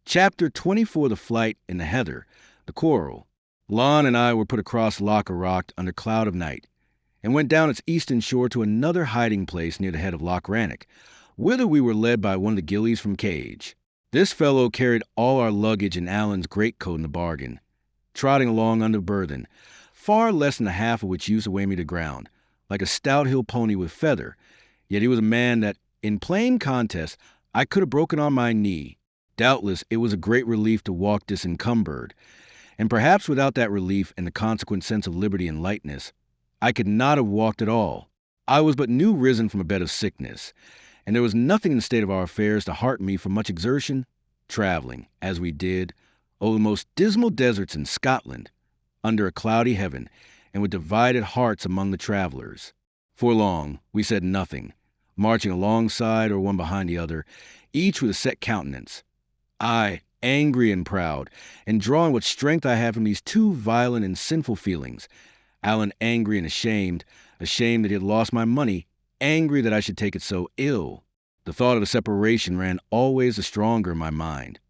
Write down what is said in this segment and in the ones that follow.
Chapter 24, The Flight in the Heather, The Quarrel. Lon and I were put across Loch Rock under cloud of night, and went down its eastern shore to another hiding place near the head of Loch Rannoch, whither we were led by one of the gillies from Cage. This fellow carried all our luggage and Alan's greatcoat in the bargain, trotting along under burthen, far less than the half of which used to weigh me to ground, like a stout hill pony with feather. Yet he was a man that, in plain contest, I could have broken on my knee. Doubtless it was a great relief to walk disencumbered, and perhaps without that relief and the consequent sense of liberty and lightness, I could not have walked at all. I was but new risen from a bed of sickness, and there was nothing in the state of our affairs to hearten me for much exertion, traveling, as we did, over the most dismal deserts in Scotland, under a cloudy heaven, and with divided hearts among the travelers. For long we said nothing, marching alongside or one behind the other, each with a set countenance. I, angry and proud, and drawing what strength I had from these two violent and sinful feelings. Alan angry and ashamed that he had lost my money, angry that I should take it so ill. The thought of the separation ran always the stronger in my mind.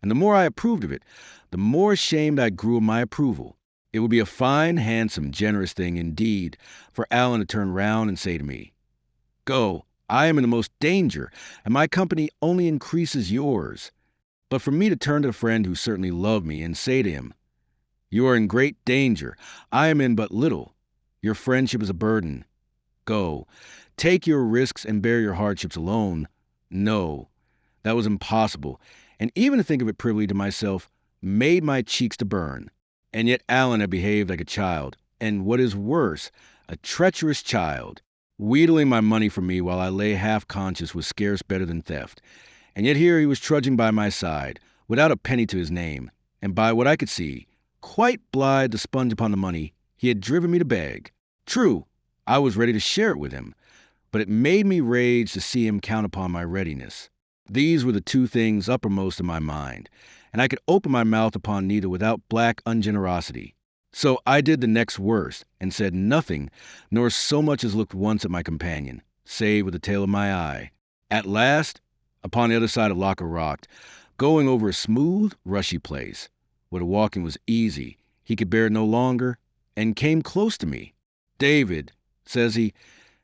And the more I approved of it, the more ashamed I grew of my approval. It would be a fine, handsome, generous thing indeed for Alan to turn round and say to me, "Go, I am in the most danger, and my company only increases yours." But for me to turn to the friend who certainly loved me and say to him, "You are in great danger. I am in but little. Your friendship is a burden. Go, take your risks and bear your hardships alone." No, that was impossible, and even to think of it privily to myself made my cheeks to burn. And yet Alan had behaved like a child, and what is worse, a treacherous child, wheedling my money from me while I lay half-conscious was scarce better than theft. And yet here he was trudging by my side, without a penny to his name, and by what I could see, quite blithe to sponge upon the money he had driven me to beg. True, I was ready to share it with him, but it made me rage to see him count upon my readiness. These were the two things uppermost in my mind, and I could open my mouth upon neither without black ungenerosity. So I did the next worst, and said nothing, nor so much as looked once at my companion, save with the tail of my eye. At last, upon the other side of Loch Rock, going over a smooth, rushy place, where the walking was easy, he could bear it no longer, and came close to me. "David," says he,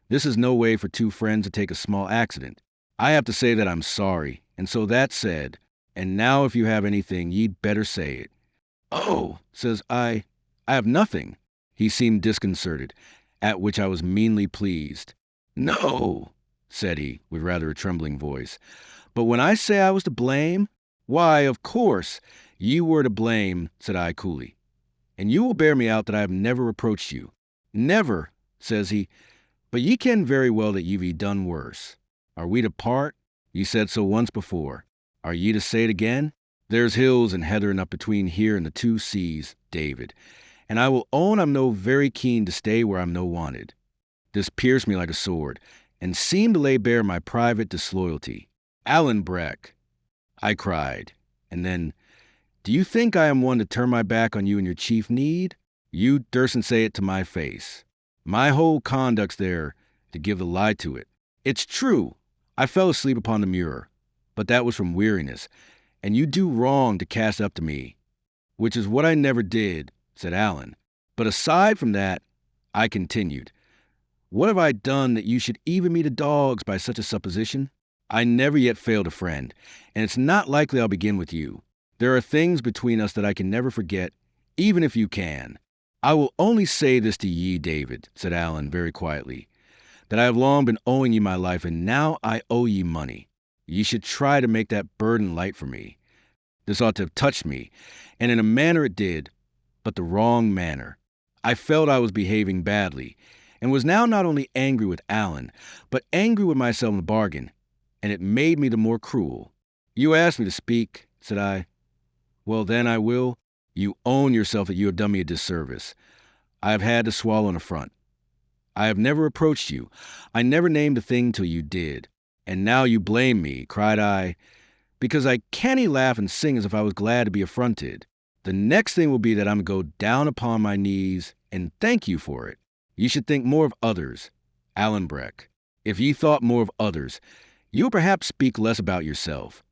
"this is no way for two friends to take a small accident. I have to say that I'm sorry, and so that's said, and now if you have anything, ye'd better say it." "Oh," says I have nothing." He seemed disconcerted, at which I was meanly pleased. "No," said he, with rather a trembling voice, "but when I say I was to blame, why, of course, you were to blame," said I coolly. "And you will bear me out that I have never reproached you." "Never," says he, "but ye ken very well that ye've done worse. Are we to part? Ye said so once before. Are ye to say it again? There's hills and heather enough between here and the two seas, David, and I will own I'm no very keen to stay where I'm no wanted." This pierced me like a sword, and seemed to lay bare my private disloyalty. "Alan Breck," I cried, and then, "do you think I am one to turn my back on you in your chief need? You durstn't say it to my face. My whole conduct's there to give the lie to it. It's true, I fell asleep upon the muir, but that was from weariness, and you do wrong to cast up to me, which is what I never did," said Alan. "But aside from that," I continued, "what have I done that you should even me to dogs by such a supposition? I never yet failed a friend, and it's not likely I'll begin with you. There are things between us that I can never forget, even if you can. I will only say this to ye, David," said Alan very quietly, "that I have long been owing ye my life, and now I owe ye money. Ye should try to make that burden light for me. This ought to have touched me, and in a manner it did, but the wrong manner. I felt I was behaving badly, and was now not only angry with Alan, but angry with myself in the bargain, and it made me the more cruel. You asked me to speak," said I. "Well, then I will. You own yourself that you have done me a disservice. I have had to swallow an affront. I have never approached you. I never named a thing till you did. And now you blame me," cried I, "because I canny laugh and sing as if I was glad to be affronted. The next thing will be that I'm to go down upon my knees and thank you for it. Ye should think more of others, Alan Breck. If ye thought more of others, you would perhaps speak less about yourself.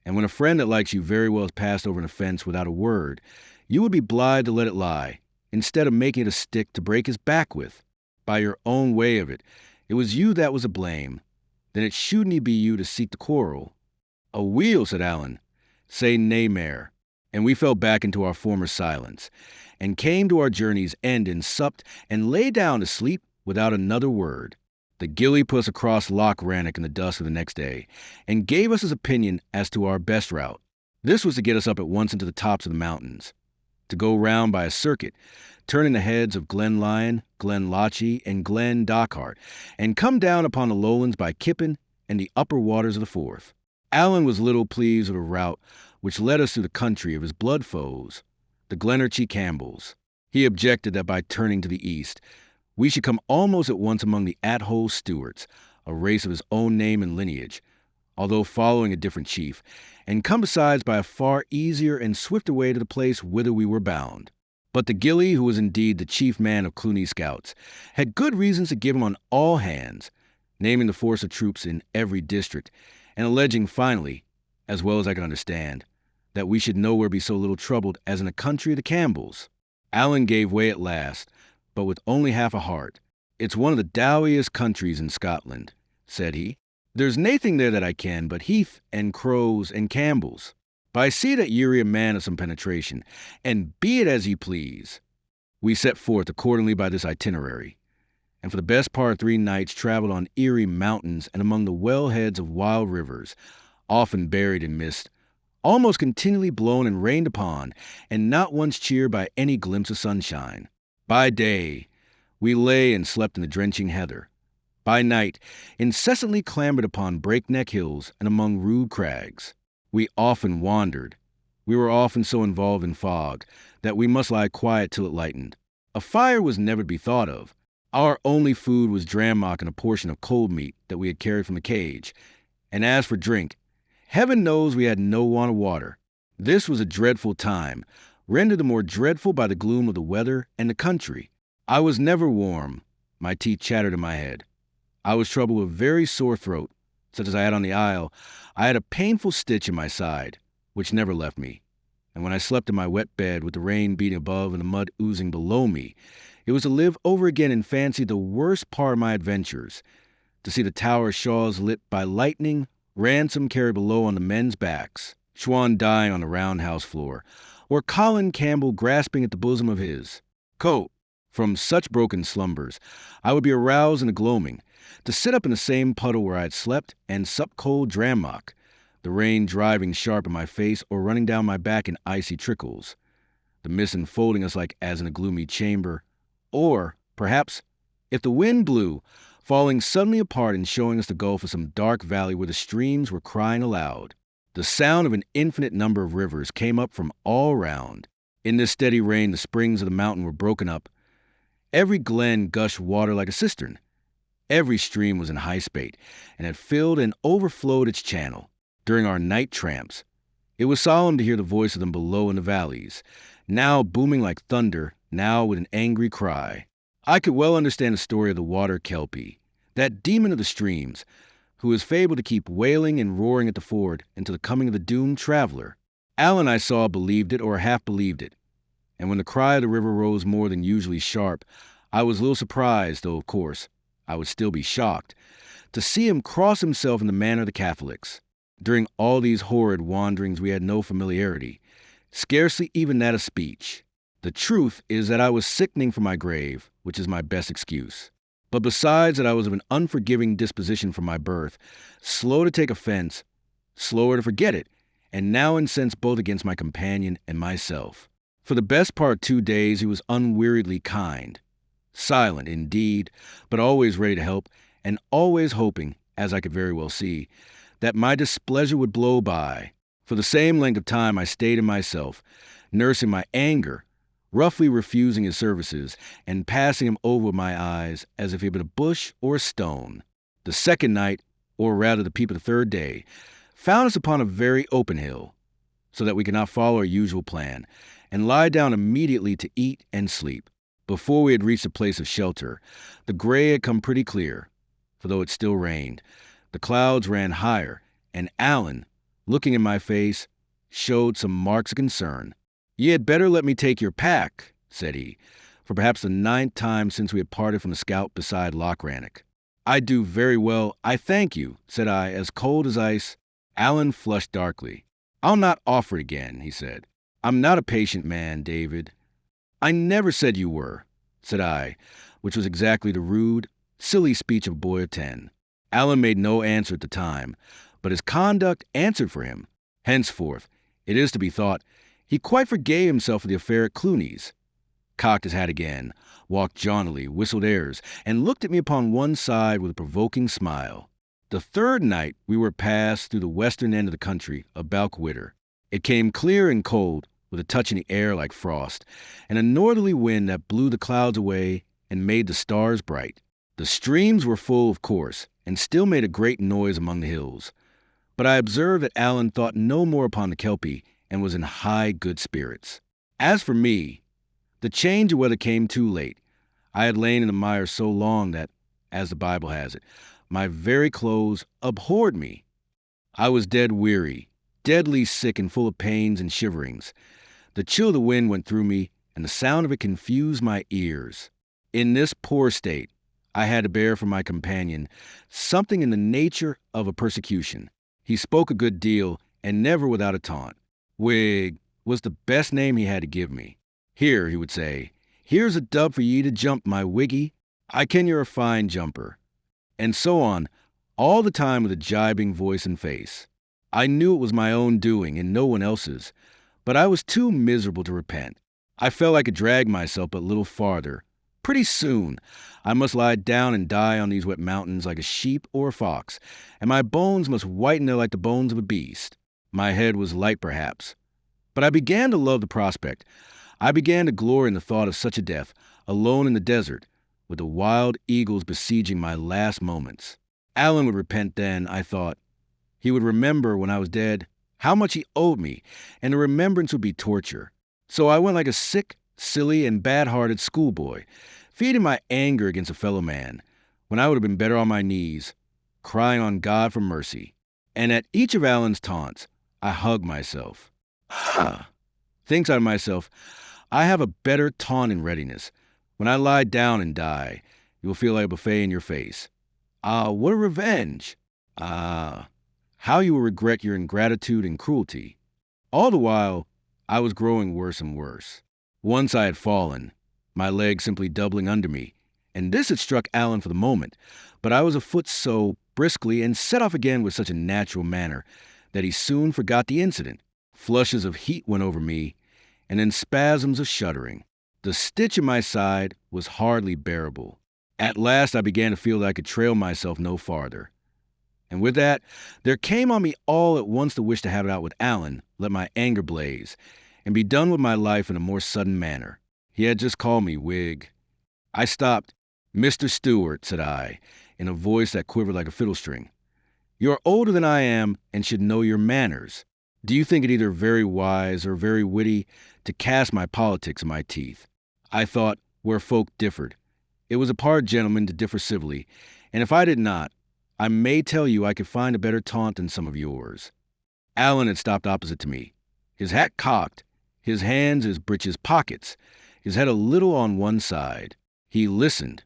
And when a friend that likes you very well has passed over an offense without a word, you would be blithe to let it lie, instead of making it a stick to break his back with. By your own way of it, it was you that was to blame. Then it shouldn't be you to seek the quarrel. A wheel, said Alan. Say nay, mare. And we fell back into our former silence, and came to our journey's end and supped and lay down to sleep without another word. The gillie put us across Loch Rannoch in the dusk of the next day, and gave us his opinion as to our best route. This was to get us up at once into the tops of the mountains, to go round by a circuit, turning the heads of Glen Lyon, Glen Lochy, and Glen Dochart, and come down upon the lowlands by Kippen and the upper waters of the Forth. Alan was little pleased with a route which led us through the country of his blood foes, the Glenorchy Campbells. He objected that by turning to the east, we should come almost at once among the Athole Stewarts, a race of his own name and lineage, although following a different chief, and come besides by a far easier and swifter way to the place whither we were bound. But the gillie, who was indeed the chief man of Cluny's scouts, had good reasons to give him on all hands, naming the force of troops in every district, and alleging finally, as well as I could understand, that we should nowhere be so little troubled as in the country of the Campbells. Alan gave way at last, but with only half a heart. It's one of the dowiest countries in Scotland, said he. There's naething there that I ken but heath and crows and Campbells. But I see that ye're a man of some penetration, and be it as ye please. We set forth accordingly by this itinerary, and for the best part of 3 nights travelled on eerie mountains and among the well-heads of wild rivers, often buried in mist, almost continually blown and rained upon, and not once cheered by any glimpse of sunshine. By day, we lay and slept in the drenching heather. By night, incessantly clambered upon breakneck hills and among rude crags. We often wandered. We were often so involved in fog that we must lie quiet till it lightened. A fire was never to be thought of. Our only food was drammock and a portion of cold meat that we had carried from the cage. And as for drink, heaven knows we had no want of water. This was a dreadful time, rendered the more dreadful by the gloom of the weather and the country. I was never warm. My teeth chattered in my head. I was troubled with very sore throat, such as I had on the isle. I had a painful stitch in my side, which never left me. And when I slept in my wet bed with the rain beating above and the mud oozing below me, it was to live over again in fancy the worst part of my adventures, to see the tower shaws lit by lightning, ransom carried below on the men's backs, Chouan dying on the roundhouse floor, or Colin Campbell grasping at the bosom of his coat. From such broken slumbers, I would be aroused in the gloaming, to sit up in the same puddle where I had slept and sup cold drammock, the rain driving sharp in my face or running down my back in icy trickles, the mist enfolding us like as in a gloomy chamber, or, perhaps, if the wind blew, falling suddenly apart and showing us the gulf of some dark valley where the streams were crying aloud. The sound of an infinite number of rivers came up from all round. In this steady rain the springs of the mountain were broken up. Every glen gushed water like a cistern. Every stream was in high spate, and had filled and overflowed its channel. During our night tramps, it was solemn to hear the voice of them below in the valleys, now booming like thunder, now with an angry cry. I could well understand the story of the water kelpie, that demon of the streams, who is fabled to keep wailing and roaring at the ford until the coming of the doomed traveler. Alan, I saw, believed it or half believed it, and when the cry of the river rose more than usually sharp, I was a little surprised, though, of course, I would still be shocked, to see him cross himself in the manner of the Catholics. During all these horrid wanderings we had no familiarity, scarcely even that of speech. The truth is that I was sickening for my grave, which is my best excuse. But besides that I was of an unforgiving disposition from my birth, slow to take offense, slower to forget it, and now incensed both against my companion and myself. For the best part of 2 days he was unweariedly kind, silent indeed, but always ready to help, and always hoping, as I could very well see, that my displeasure would blow by. For the same length of time I stayed in myself, nursing my anger, roughly refusing his services, and passing him over with my eyes as if he had been a bush or a stone. The second night, or rather the peep of the 3rd day, found us upon a very open hill, so that we could not follow our usual plan, and lie down immediately to eat and sleep. Before we had reached a place of shelter, the gray had come pretty clear, for though it still rained, the clouds ran higher, and Alan, looking in my face, showed some marks of concern. "Ye had better let me take your pack," said he, for perhaps the 9th time since we had parted from the scout beside Loch Rannoch. "I do very well, I thank you," said I, as cold as ice. Alan flushed darkly. "I'll not offer it again," he said. "I'm not a patient man, David." "I never said you were," said I, which was exactly the rude, silly speech of a boy of 10. Alan made no answer at the time, but his conduct answered for him. Henceforth, it is to be thought, he quite forgave himself for the affair at Clooney's. Cocked his hat again, walked jauntily, whistled airs, and looked at me upon one side with a provoking smile. The 3rd night we were passed through the western end of the country of Balquhidder. It came clear and cold, with a touch in the air like frost, and a northerly wind that blew the clouds away and made the stars bright. The streams were full, of course, and still made a great noise among the hills. But I observed that Alan thought no more upon the Kelpie and was in high good spirits. As for me, the change of weather came too late. I had lain in the mire so long that, as the Bible has it, my very clothes abhorred me. I was dead weary, deadly sick and full of pains and shiverings. The chill of the wind went through me, and the sound of it confused my ears. In this poor state, I had to bear from my companion something in the nature of a persecution. He spoke a good deal, and never without a taunt. "Wig" was the best name he had to give me. "Here," he would say, "here's a dub for ye to jump, my wiggy. I ken you're a fine jumper." And so on, all the time with a jibing voice and face. I knew it was my own doing and no one else's, but I was too miserable to repent. I felt I could drag myself but little farther. Pretty soon, I must lie down and die on these wet mountains like a sheep or a fox, and my bones must whiten there like the bones of a beast. My head was light, perhaps, but I began to love the prospect. I began to glory in the thought of such a death, alone in the desert, with the wild eagles besieging my last moments. Alan would repent then, I thought. He would remember when I was dead how much he owed me, and the remembrance would be torture. So I went like a sick, silly, and bad-hearted schoolboy, feeding my anger against a fellow man, when I would have been better on my knees, crying on God for mercy. And at each of Alan's taunts, I hugged myself. Thinks I to myself, I have a better taunt in readiness. When I lie down and die, you will feel like a buffet in your face. What a revenge! How you will regret your ingratitude and cruelty. All the while, I was growing worse and worse. Once I had fallen, my leg simply doubling under me, and this had struck Alan for the moment, but I was afoot so briskly and set off again with such a natural manner that he soon forgot the incident. Flushes of heat went over me, and then spasms of shuddering. The stitch in my side was hardly bearable. At last I began to feel that I could trail myself no farther. And with that, there came on me all at once the wish to have it out with Alan, let my anger blaze, and be done with my life in a more sudden manner. He had just called me Whig. I stopped. "Mr. Stewart," said I, in a voice that quivered like a fiddle string, "you are older than I am and should know your manners. Do you think it either very wise or very witty to cast my politics in my teeth?" I thought, where folk differed, it was a part gentleman to differ civilly, and if I did not, I may tell you I could find a better taunt than some of yours. Alan had stopped opposite to me, his hat cocked, his hands in his breeches pockets, his head a little on one side. He listened,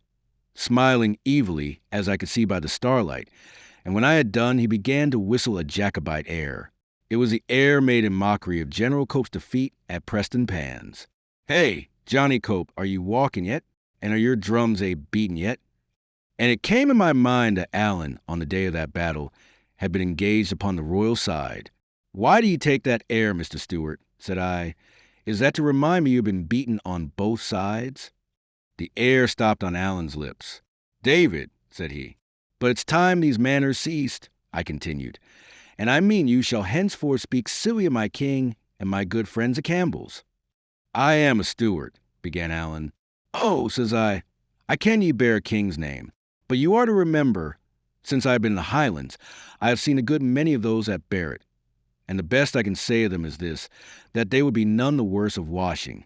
smiling evilly as I could see by the starlight, and when I had done, he began to whistle a Jacobite air. It was the air made in mockery of General Cope's defeat at Preston Pans. "Hey, Johnny Cope, are you walking yet? And are your drums beaten yet?" And it came in my mind that Alan, on the day of that battle, had been engaged upon the royal side. "Why do you take that air, Mr. Stewart?" said I. "Is that to remind me you've been beaten on both sides?" The air stopped on Alan's lips. "David," said he. "But it's time these manners ceased," I continued. "And I mean you shall henceforth speak civilly of my king and my good friends the Campbells." "I am a Stewart," began Alan. "Oh," says I ken ye bear a king's name. But you are to remember, since I have been in the Highlands, I have seen a good many of those that bear it. And the best I can say of them is this, that they would be none the worse of washing."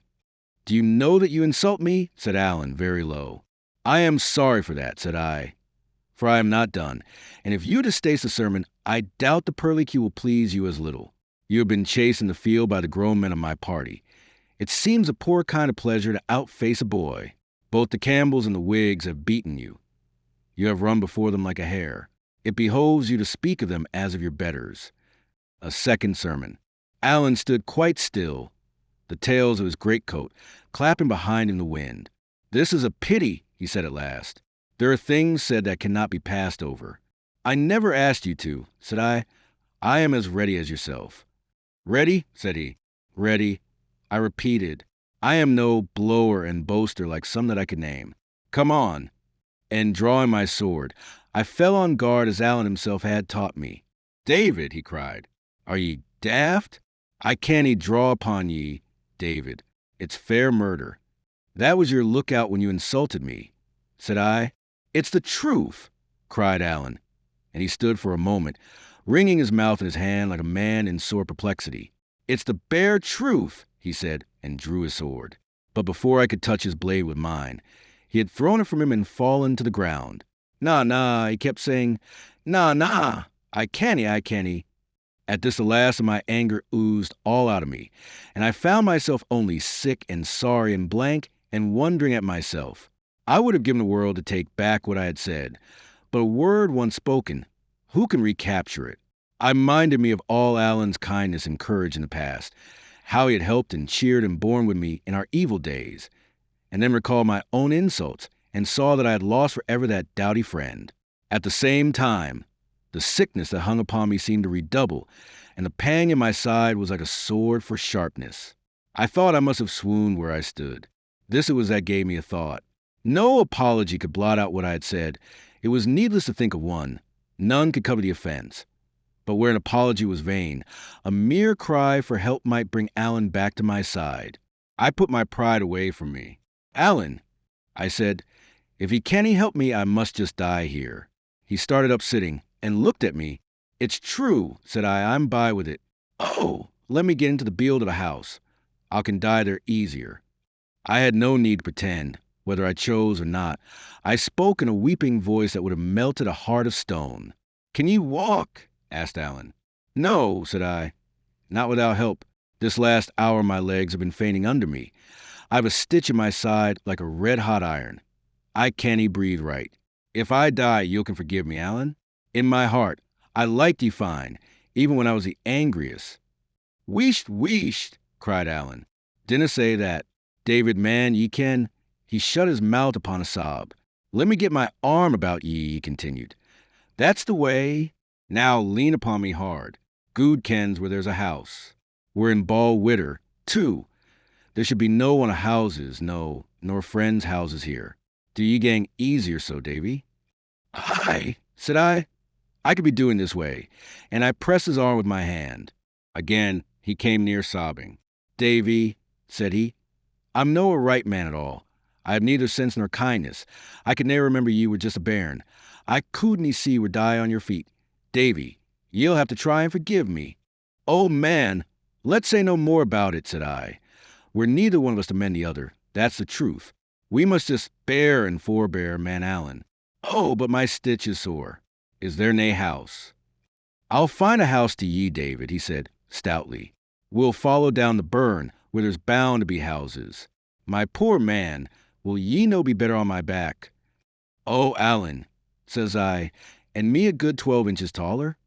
"Do you know that you insult me?" said Alan, very low. "I am sorry for that," said I. for I am not done. And if you distaste the sermon, I doubt the pearly will please you as little. You have been chased in the field by the grown men of my party. It seems a poor kind of pleasure to outface a boy. Both the Campbells and the Whigs have beaten you. You have run before them like a hare. It behoves you to speak of them as of your betters. A second sermon. Alan stood quite still, the tails of his greatcoat clapping behind him the wind. This is a pity, he said at last. There are things said that cannot be passed over. I never asked you to, said I. I am as ready as yourself. Ready, said he. Ready. I repeated. I am no blower and boaster like some that I could name. Come on. And drawing my sword, I fell on guard as Alan himself had taught me. David, he cried, are ye daft? I can't draw upon ye, David. It's fair murder. That was your lookout when you insulted me, said I. It's the truth, cried Alan, and he stood for a moment, wringing his mouth in his hand like a man in sore perplexity. It's the bare truth, he said, and drew his sword. But before I could touch his blade with mine, he had thrown it from him and fallen to the ground. Nah, he kept saying, nah, I canny. At this the last of my anger oozed all out of me, and I found myself only sick and sorry and blank and wondering at myself. I would have given the world to take back what I had said, but a word once spoken, who can recapture it? I minded me of all Alan's kindness and courage in the past, how he had helped and cheered and borne with me in our evil days, and then recalled my own insults and saw that I had lost forever that doughty friend. At the same time, the sickness that hung upon me seemed to redouble, and the pang in my side was like a sword for sharpness. I thought I must have swooned where I stood. This it was that gave me a thought. No apology could blot out what I had said. It was needless to think of one. None could cover the offense. But where an apology was vain, a mere cry for help might bring Alan back to my side. I put my pride away from me. Alan, I said, if he can't help me, I must just die here. He started up sitting and looked at me. It's true, said I, I'm by with it. Oh, let me get into the build of a house. I can die there easier. I had no need to pretend, whether I chose or not. I spoke in a weeping voice that would have melted a heart of stone. Can you walk? Asked Alan. No, said I, not without help. This last hour my legs have been fainting under me. I've a stitch in my side like a red-hot iron. I can't breathe right. If I die, you can forgive me, Alan. In my heart, I liked ye fine, even when I was the angriest. Wheesht, cried Alan. Dinna say that. David, man, ye ken. He shut his mouth upon a sob. Let me get my arm about ye, he continued. That's the way. Now lean upon me hard. Good kens where there's a house. We're in Ball Widder, too. There should be no one of houses, no, nor friends' houses here. Do ye gang easier so, Davy? Aye, said I. I could be doing this way, and I pressed his arm with my hand. Again, he came near sobbing. Davy, said he, I'm no a right man at all. I have neither sense nor kindness. I could ne'er remember ye were just a bairn. I couldn't see were die on your feet. Davy, ye'll have to try and forgive me. Oh, man, let's say no more about it, said I. We're neither one of us to mend the other. That's the truth. We must just bear and forbear, man Alan. Oh, but my stitch is sore. Is there nae house? I'll find a house to ye, David, he said, stoutly. We'll follow down the burn, where there's bound to be houses. My poor man, will ye no be better on my back? Oh, Alan, says I, and me a good 12 inches taller?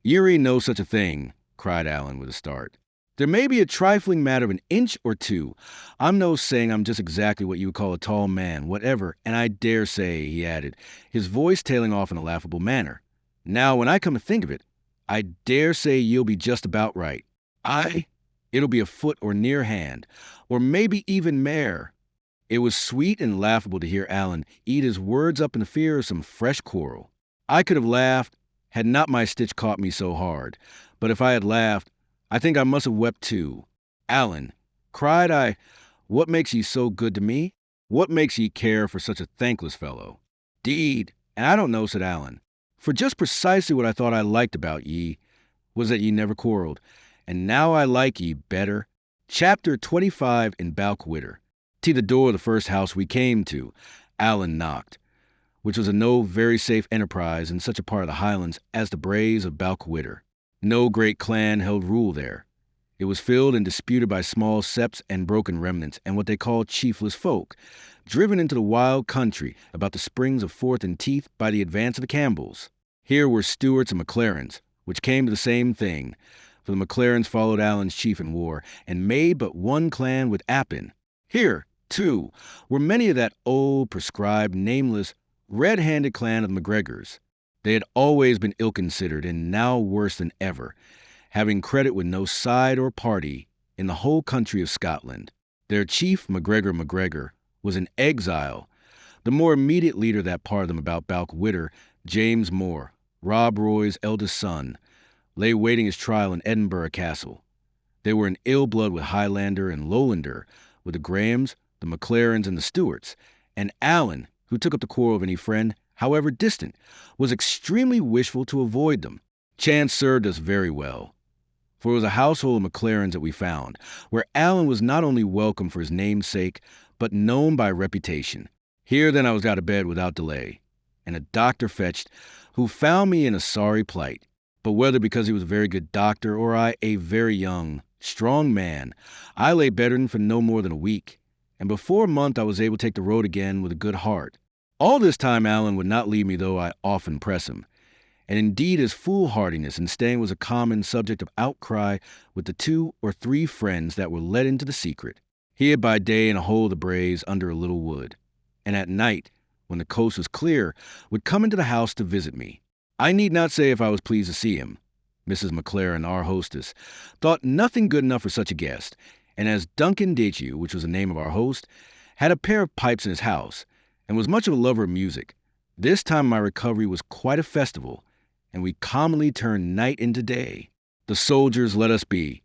Ye're no such a thing, cried Alan with a start. There may be a trifling matter of an inch or two. I'm no saying I'm just exactly what you would call a tall man, whatever, and I dare say, he added, his voice tailing off in a laughable manner. Now, when I come to think of it, I dare say you'll be just about right. It'll be a foot or near hand, or maybe even mair. It was sweet and laughable to hear Alan eat his words up in the fear of some fresh quarrel. I could have laughed, had not my stitch caught me so hard, but if I had laughed, I think I must have wept too. Alan, cried I, what makes ye so good to me? What makes ye care for such a thankless fellow? Deed, and I don't know, said Alan, for just precisely what I thought I liked about ye was that ye never quarreled, and now I like ye better. Chapter 25 in Balquidder. To the door of the first house we came to, Alan knocked. which was a no very safe enterprise in such a part of the Highlands as the Braes of Balquhidder. No great clan held rule there. It was filled and disputed by small septs and broken remnants and what they called chiefless folk, driven into the wild country about the springs of Forth and Teeth by the advance of the Campbells. Here were Stewarts and MacLarens, which came to the same thing, for the MacLarens followed Alan's chief in war and made but one clan with Appin. Here, too, were many of that old, prescribed, nameless, red-handed clan of the MacGregors. They had always been ill-considered and now worse than ever, having credit with no side or party in the whole country of Scotland. Their chief, MacGregor, was in exile. The more immediate leader of that part of them about Balquhidder, James More, Rob Roy's eldest son, lay waiting his trial in Edinburgh Castle. They were in ill blood with Highlander and Lowlander, with the Grahams, the MacLarens, and the Stewarts, and Alan, who took up the quarrel of any friend, however distant, was extremely wishful to avoid them. Chance served us very well, for it was a household of MacLarens that we found, where Alan was not only welcome for his name's sake, but known by reputation. Here then I was out of bed without delay, and a doctor fetched, who found me in a sorry plight. But whether because he was a very good doctor, or I a very young, strong man, I lay bedridden for no more than a week, and before a month I was able to take the road again with a good heart. All this time Alan would not leave me, though I often press him, and indeed his foolhardiness in staying was a common subject of outcry with the 2 or 3 friends that were let into the secret. He hid by day in a hole of the braes under a little wood, and at night, when the coast was clear, would come into the house to visit me. I need not say if I was pleased to see him. Mrs. MacLaren, our hostess, thought nothing good enough for such a guest, and as Duncan Deitchew, which was the name of our host, had a pair of pipes in his house, and was much of a lover of music, this time my recovery was quite a festival, and we commonly turned night into day. The soldiers let us be,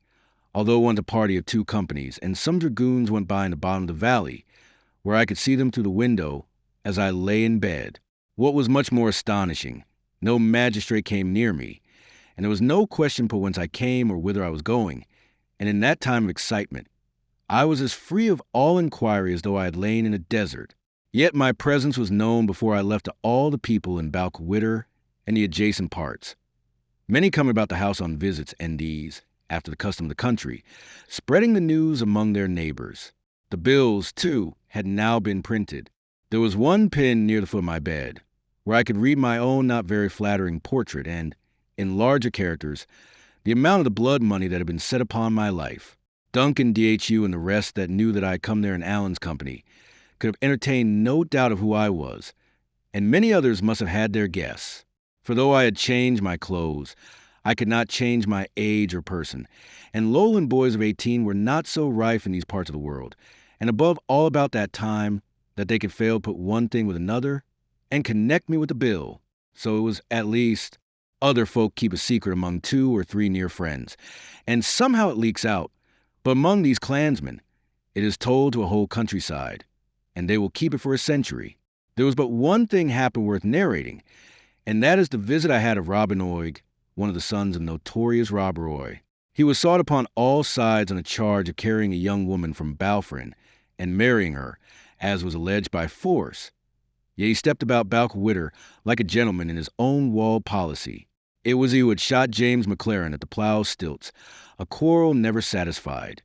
although one a party of 2 companies, and some dragoons went by in the bottom of the valley, where I could see them through the window as I lay in bed. What was much more astonishing, no magistrate came near me, and there was no question put whence I came or whither I was going, and in that time of excitement, I was as free of all inquiry as though I had lain in a desert. Yet my presence was known before I left to all the people in Balquhidder and the adjacent parts. Many come about the house on visits, and these, after the custom of the country, spreading the news among their neighbors. The bills, too, had now been printed. There was one pinned near the foot of my bed, where I could read my own not very flattering portrait and, in larger characters, the amount of the blood money that had been set upon my life. Duncan Deitchew and the rest that knew that I had come there in Alan's company could have entertained no doubt of who I was, and many others must have had their guess. For though I had changed my clothes, I could not change my age or person, and Lowland boys of 18 were not so rife in these parts of the world, and above all about that time, that they could fail to put one thing with another and connect me with the bill. So it was at least other folk keep a secret among 2 or 3 near friends, and somehow it leaks out. But among these clansmen, it is told to a whole countryside, and they will keep it for a century. There was but one thing happened worth narrating, and that is the visit I had of Robin Oig, one of the sons of notorious Rob Roy. He was sought upon all sides on a charge of carrying a young woman from Balfrin and marrying her, as was alleged, by force. Yet he stepped about Balquhidder like a gentleman in his own walled policy. It was he who had shot James MacLaren at the plough's stilts, a quarrel never satisfied.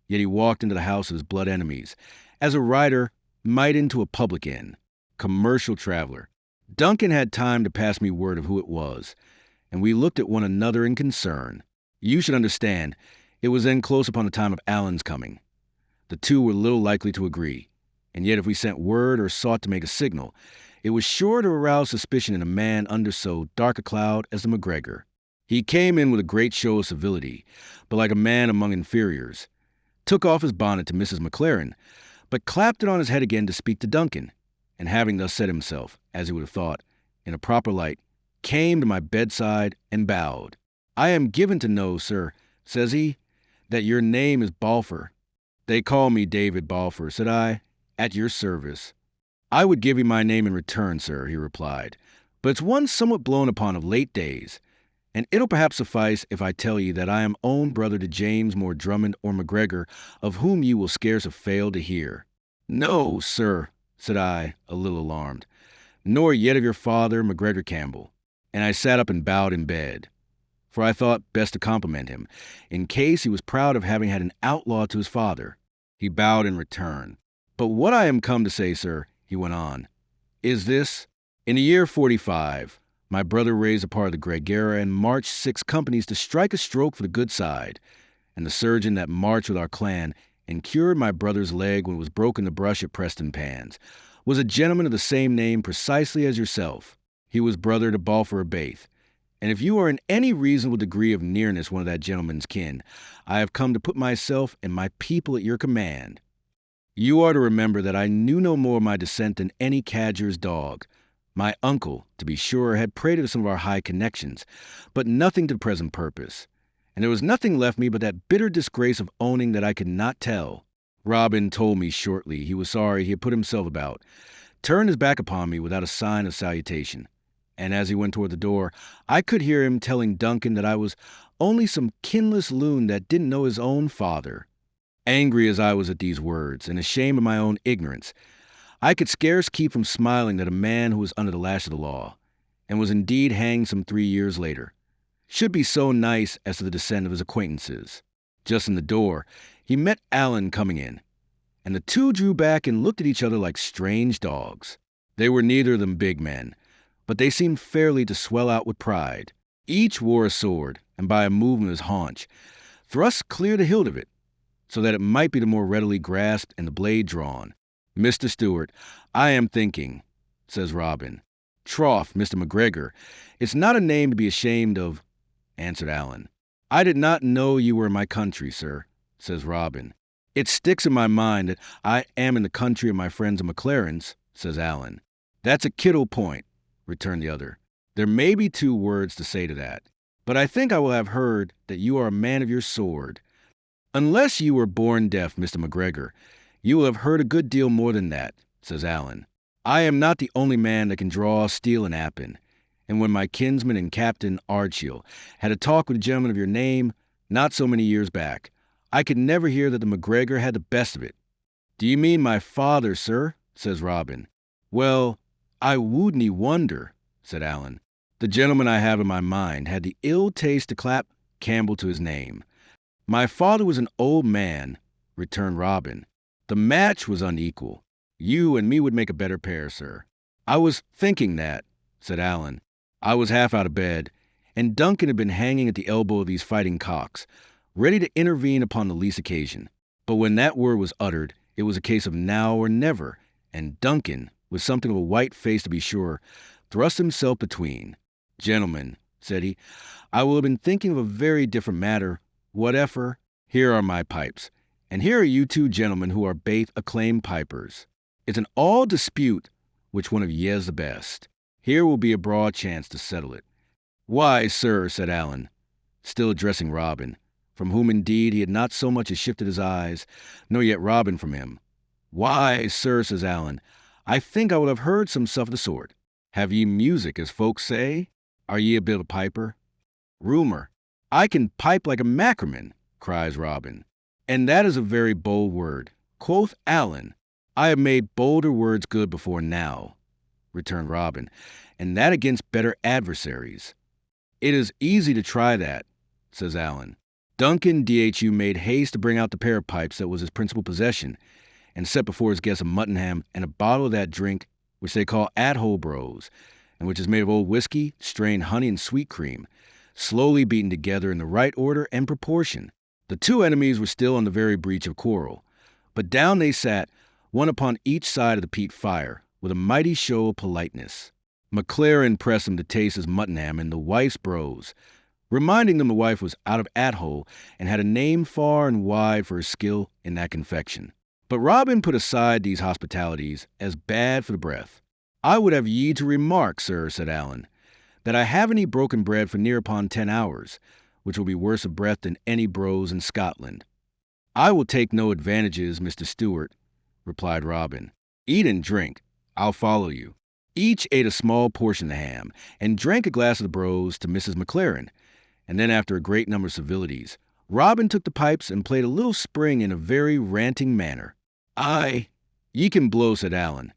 Yet he walked into the house of his blood enemies, as a rider might into a public inn. Commercial traveler. Duncan had time to pass me word of who it was, and we looked at one another in concern. You should understand, it was then close upon the time of Alan's coming. The 2 were little likely to agree, and yet if we sent word or sought to make a signal, it was sure to arouse suspicion in a man under so dark a cloud as the MacGregor. He came in with a great show of civility, but like a man among inferiors, took off his bonnet to Mrs. MacLaren, but clapped it on his head again to speak to Duncan, and having thus set himself, as he would have thought, in a proper light, came to my bedside and bowed. "I am given to know, sir," says he, "that your name is Balfour." "They call me David Balfour," said I, "at your service." "I would give you my name in return, sir," he replied, "but it's one somewhat blown upon of late days, and it'll perhaps suffice if I tell you that I am own brother to James More Drummond or MacGregor, of whom you will scarce have failed to hear." "No, sir," said I, a little alarmed. nor yet of your father, MacGregor Campbell. And I sat up and bowed in bed, for I thought best to compliment him, in case he was proud of having had an outlaw to his father. He bowed in return. But what I am come to say, sir, he went on, is this. In the year 45, my brother raised a part of the Gregera and marched 6 companies to strike a stroke for the good side, and the surgeon that marched with our clan and cured my brother's leg when it was broken in the brush at Preston Pans was a gentleman of the same name precisely as yourself. He was brother to Balfour Baith, and if you are in any reasonable degree of nearness one of that gentleman's kin, I have come to put myself and my people at your command. You are to remember that I knew no more of my descent than any cadger's dog. My uncle, to be sure, had prated of some of our high connections, but nothing to the present purpose, and there was nothing left me but that bitter disgrace of owning that I could not tell. Robin told me shortly he was sorry he had put himself about, turned his back upon me without a sign of salutation, and as he went toward the door, I could hear him telling Duncan that I was only some kinless loon that didn't know his own father. Angry as I was at these words, and ashamed of my own ignorance, I could scarce keep from smiling that a man who was under the lash of the law, and was indeed hanged some 3 years later, should be so nice as to the descent of his acquaintances. Just in the door, he met Alan coming in, and the two drew back and looked at each other like strange dogs. They were neither of them big men, but they seemed fairly to swell out with pride. Each wore a sword, and by a movement of his haunch, thrust clear the hilt of it, so that it might be the more readily grasped and the blade drawn. "Mr. Stewart, I am thinking," says Robin. "Troth, Mr. MacGregor, it's not a name to be ashamed of," answered Alan. "I did not know you were in my country, sir," says Robin. "It sticks in my mind that I am in the country of my friends the MacLarens," says Alan. "That's a kittle point," returned the other. "There may be 2 words to say to that, but I think I will have heard that you are a man of your sword. Unless you were born deaf, Mr. MacGregor, you will have heard a good deal more than that," says Alan. "I am not the only man that can draw, steel, and appin, and when my kinsman and Captain Ardshiel had a talk with a gentleman of your name, not so many years back, I could never hear that the MacGregor had the best of it." "Do you mean my father, sir?" says Robin. "Well, I wouldn't wonder," said Alan. "The gentleman I have in my mind had the ill taste to clap Campbell to his name." "My father was an old man," returned Robin. "The match was unequal. You and me would make a better pair, sir." "I was thinking that," said Alan. "I was half out of bed, and Duncan had been hanging at the elbow of these fighting cocks, ready to intervene upon the least occasion. But when that word was uttered, it was a case of now or never, and Duncan, with something of a white face to be sure, thrust himself between. "Gentlemen," said he, "I will have been thinking of a very different matter, whatever. Here are my pipes, and here are you 2 gentlemen who are baith acclaimed pipers. It's an all dispute which one of ye is the best. Here will be a broad chance to settle it." "Why, sir," said Alan, still addressing Robin, from whom indeed he had not so much as shifted his eyes, nor yet Robin from him. "Why, sir," says Alan, "I think I will have heard some stuff of the sort. Have ye music, as folks say? Are ye a bit of a piper?" "Rumour. I can pipe like a mackerman," cries Robin. "And that is a very bold word," quoth Alan. "I have made bolder words good before now," returned Robin, "and that against better adversaries." "It is easy to try that," says Alan. Duncan Dhu made haste to bring out the pair of pipes that was his principal possession, and set before his guests a mutton ham and a bottle of that drink which they call at-hole-bros, and which is made of old whiskey, strained honey, and sweet cream, slowly beaten together in the right order and proportion. The 2 enemies were still on the very breach of quarrel, but down they sat, one upon each side of the peat fire, with a mighty show of politeness. MacLaren pressed him to taste his mutton ham and the wife's brose, reminding them the wife was out of at-hole and had a name far and wide for her skill in that confection. But Robin put aside these hospitalities as bad for the breath. "I would have ye to remark, sir," said Alan, "that I haven't eat broken bread for near upon 10 hours, which will be worse of breath than any brose in Scotland." "I will take no advantages, Mr. Stewart," replied Robin. "Eat and drink. I'll follow you." Each ate a small portion of the ham, and drank a glass of the brose to Mrs. MacLaren, and then after a great number of civilities, Robin took the pipes and played a little spring in a very ranting manner. "Aye, ye can blow," said Alan,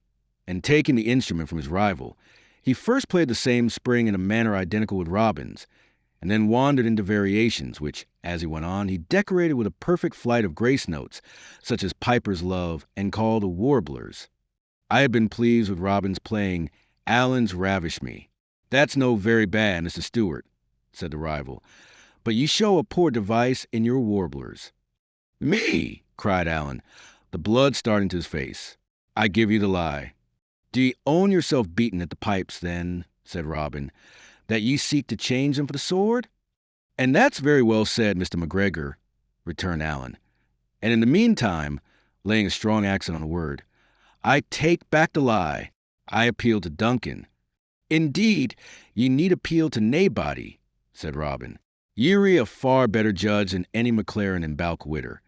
and taking the instrument from his rival, he first played the same spring in a manner identical with Robin's, and then wandered into variations, which, as he went on, he decorated with a perfect flight of grace notes, such as pipers love and call the warblers. I had been pleased with Robin's playing Alan's Ravish Me. "That's no very bad, Mr. Stewart," said the rival, "but you show a poor device in your warblers." "Me!" cried Alan, the blood starting to his face. "I give you the lie." "Do ye own yourself beaten at the pipes, then," said Robin, "that ye seek to change them for the sword?" "And that's very well said, Mr. McGregor," returned Alan. "And in the meantime," laying a strong accent on the word, "I take back the lie. I appeal to Duncan." "Indeed, ye need appeal to naebody," said Robin. "Ye're a far better judge than any McLaren in Balquhidder.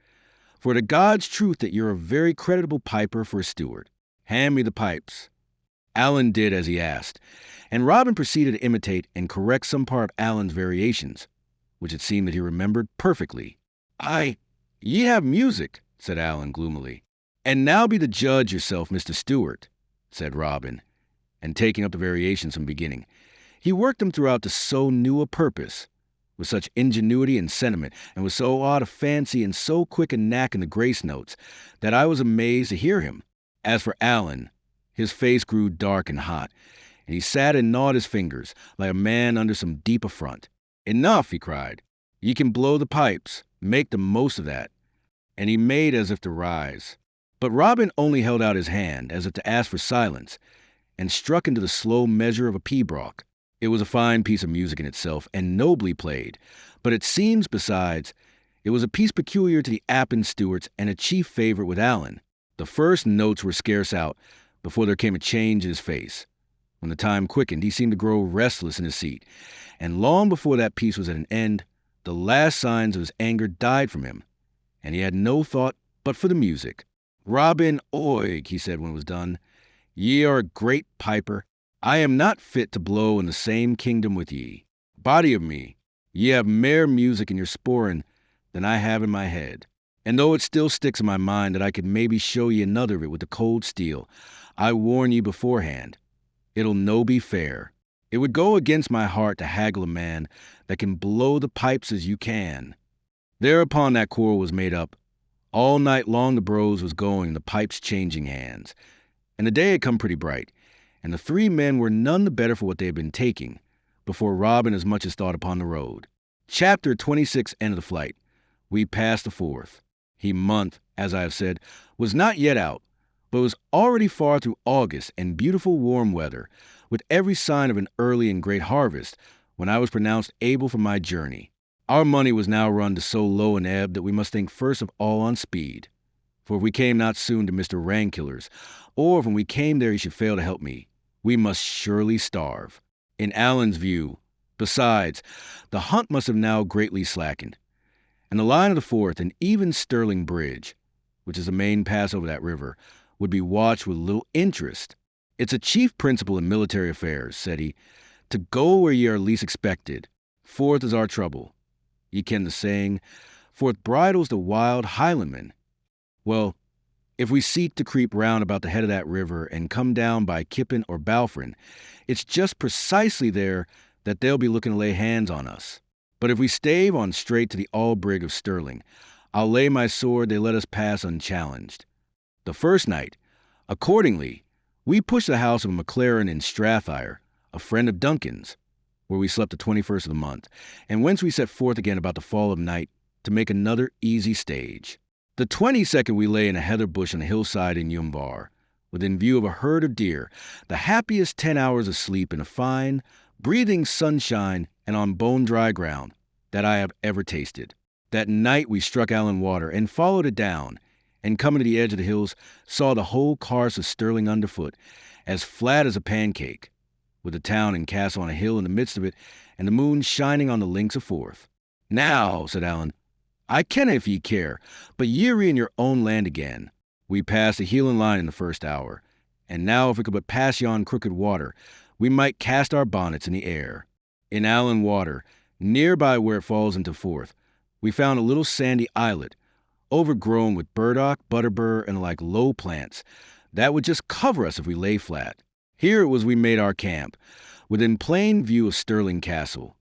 For to God's truth that you're a very creditable piper for a steward. Hand me the pipes." Alan did as he asked, and Robin proceeded to imitate and correct some part of Alan's variations, which it seemed that he remembered perfectly. "Ye have music," said Alan gloomily. "And now be the judge yourself, Mr. Stewart," said Robin, and taking up the variations from the beginning, he worked them throughout to so new a purpose, with such ingenuity and sentiment, and with so odd a fancy and so quick a knack in the grace notes, that I was amazed to hear him. As for Alan, his face grew dark and hot, and he sat and gnawed his fingers, like a man under some deep affront. "Enough," he cried. "Ye can blow the pipes. Make the most of that." And he made as if to rise. But Robin only held out his hand, as if to ask for silence, and struck into the slow measure of a pibroch. It was a fine piece of music in itself, and nobly played, but it seems, besides, it was a piece peculiar to the Appin Stewarts and a chief favorite with Alan. The first notes were scarce out, before there came a change in his face. When the time quickened, he seemed to grow restless in his seat, and long before that piece was at an end, the last signs of his anger died from him, and he had no thought but for the music. "Robin Oig," he said when it was done, "ye are a great piper. I am not fit to blow in the same kingdom with ye. Body of me, ye have mair music in your sporran than I have in my head. And though it still sticks in my mind that I could maybe show ye another of it with the cold steel, I warn ye beforehand, it'll no be fair. It would go against my heart to haggle a man that can blow the pipes as you can." Thereupon that quarrel was made up. All night long the bros was going, the pipes changing hands. And the day had come pretty bright, and the three men were none the better for what they had been taking, before Robin as much as thought upon the road. Chapter 26, end of the flight. We passed the 4th. He month, as I have said, was not yet out, but was already far through August and beautiful warm weather, with every sign of an early and great harvest, when I was pronounced able for my journey. Our money was now run to so low an ebb that we must think first of all on speed. For if we came not soon to Mr. Rankiller's, or if when we came there he should fail to help me, we must surely starve. In Alan's view, besides, the hunt must have now greatly slackened, and the line of the 4th and even Stirling Bridge, which is the main pass over that river, would be watched with little interest. "It's a chief principle in military affairs," said he, "to go where ye are least expected. Forth is our trouble. Ye ken the saying, forth bridles the wild Highlandman. Well, if we seek to creep round about the head of that river and come down by Kippen or Balfour, it's just precisely there that they'll be looking to lay hands on us. But if we stave on straight to the Albrig of Stirling, I'll lay my sword they let us pass unchallenged." The first night, accordingly, we pushed the house of a McLaren in Strathire, a friend of Duncan's, where we slept the 21st of the month, and whence we set forth again about the fall of night to make another easy stage. The 22nd we lay in a heather bush on a hillside in Yumbar, within view of a herd of deer, the happiest 10 hours of sleep in a fine, breathing sunshine and on bone-dry ground that I have ever tasted. That night we struck Allen Water and followed it down, and coming to the edge of the hills, saw the whole carse of Stirling underfoot, as flat as a pancake, with the town and castle on a hill in the midst of it, and the moon shining on the links of Forth. "Now," said Alan, "I kenna if ye care, but ye're in your own land again. We passed the Heelan line in the first hour, and now if we could but pass yon crooked water, we might cast our bonnets in the air." In Allen Water, near by where it falls into Forth, we found a little sandy islet, overgrown with burdock, butterbur, and like low plants, that would just cover us if we lay flat. Here it was we made our camp, within plain view of Stirling Castle,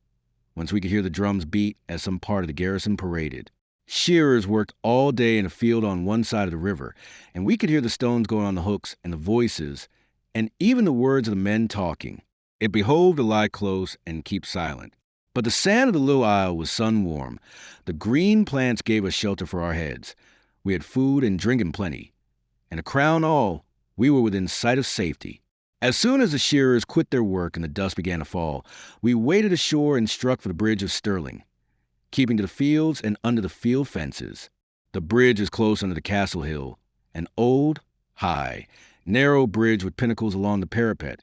whence we could hear the drums beat as some part of the garrison paraded. Shearers worked all day in a field on one side of the river, and we could hear the stones going on the hooks and the voices, and even the words of the men talking. It behoved to lie close and keep silent. But the sand of the little isle was sun-warm. The green plants gave us shelter for our heads. We had food and drink in plenty. And to crown all, we were within sight of safety. As soon as the shearers quit their work and the dusk began to fall, we waded ashore and struck for the bridge of Stirling, keeping to the fields and under the field fences. The bridge is close under the castle hill, an old, high, narrow bridge with pinnacles along the parapet,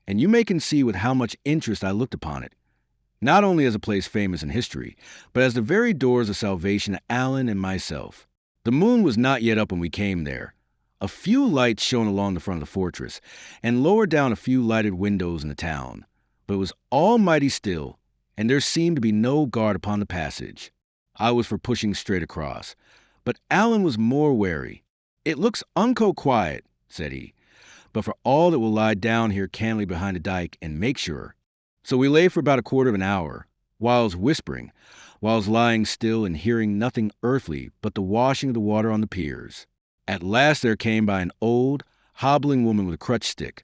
and you may conceive with how much interest I looked upon it, not only as a place famous in history, but as the very doors of salvation to Alan and myself. The moon was not yet up when we came there. A few lights shone along the front of the fortress, and lower down a few lighted windows in the town, but it was almighty still, and there seemed to be no guard upon the passage. I was for pushing straight across, but Alan was more wary. "It looks unco quiet," said he, "but for all that we'll lie down here cannily behind a dike and make sure." So we lay for about a quarter of an hour, whiles whispering, whiles lying still and hearing nothing earthly but the washing of the water on the piers. At last there came by an old, hobbling woman with a crutch stick,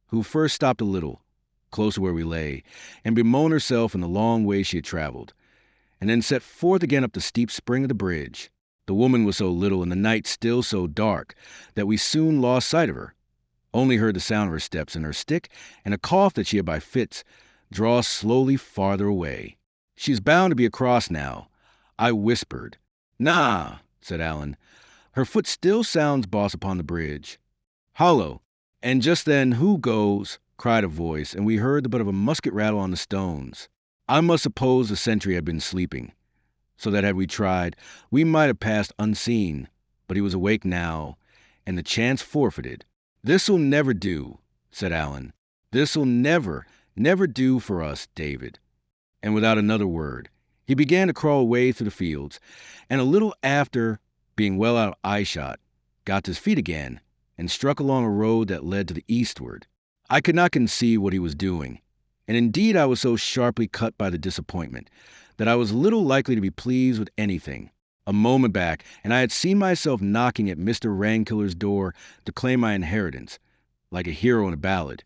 who first stopped a little, close to where we lay, and bemoaned herself in the long way she had traveled, and then set forth again up the steep spring of the bridge. The woman was so little and the night still so dark that we soon lost sight of her, only heard the sound of her steps and her stick and a cough that she had by fits draw slowly farther away. "She's bound to be across now," I whispered. "Nah," said Alan. "Her foot still sounds boss upon the bridge." "Hollow!" And just then, "Who goes?" cried a voice, and we heard the butt of a musket rattle on the stones. I must suppose the sentry had been sleeping, so that had we tried, we might have passed unseen, but he was awake now, and the chance forfeited. "This'll never do," said Alan. "This'll never do for us, David." And without another word, he began to crawl away through the fields, and a little after, being well out of eyeshot, got to his feet again, and struck along a road that led to the eastward. I could not conceive what he was doing, and indeed I was so sharply cut by the disappointment that I was little likely to be pleased with anything. A moment back, and I had seen myself knocking at Mr. Rankiller's door to claim my inheritance, like a hero in a ballad,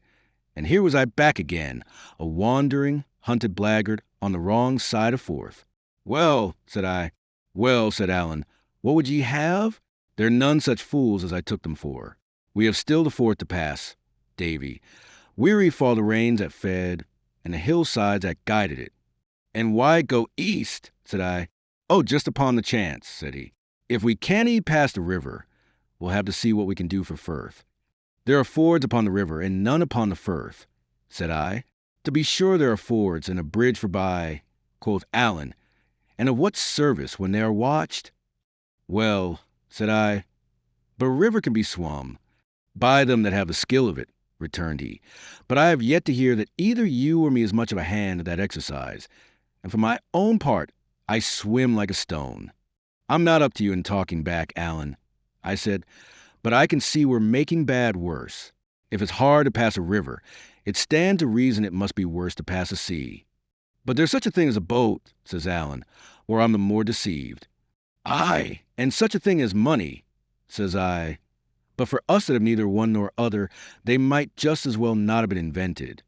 and here was I back again, a wandering, hunted blackguard on the wrong side of Forth. "Well," said I. "Well," said Alan, "what would ye have? They're none such fools as I took them for. We have still the fort to pass, Davy. Weary fall the rains that fed, and the hillsides that guided it." "And why go east?" said I. "Oh, just upon the chance," said he. "If we can't pass the river, we'll have to see what we can do for Firth." "There are fords upon the river, and none upon the Firth," said I. "To be sure there are fords, and a bridge forby," quoth Alan. "And of what service when they are watched?" "Well," said I, "but a river can be swum." "By them that have the skill of it," returned he. "But I have yet to hear that either you or me is much of a hand at that exercise, and for my own part, I swim like a stone." "I'm not up to you in talking back, Alan," I said, "but I can see we're making bad worse. If it's hard to pass a river, it stands to reason it must be worse to pass a sea." "But there's such a thing as a boat," says Alan, "or I'm the more deceived." "Aye, and such a thing as money," says I. "But for us that have neither one nor other, they might just as well not have been invented."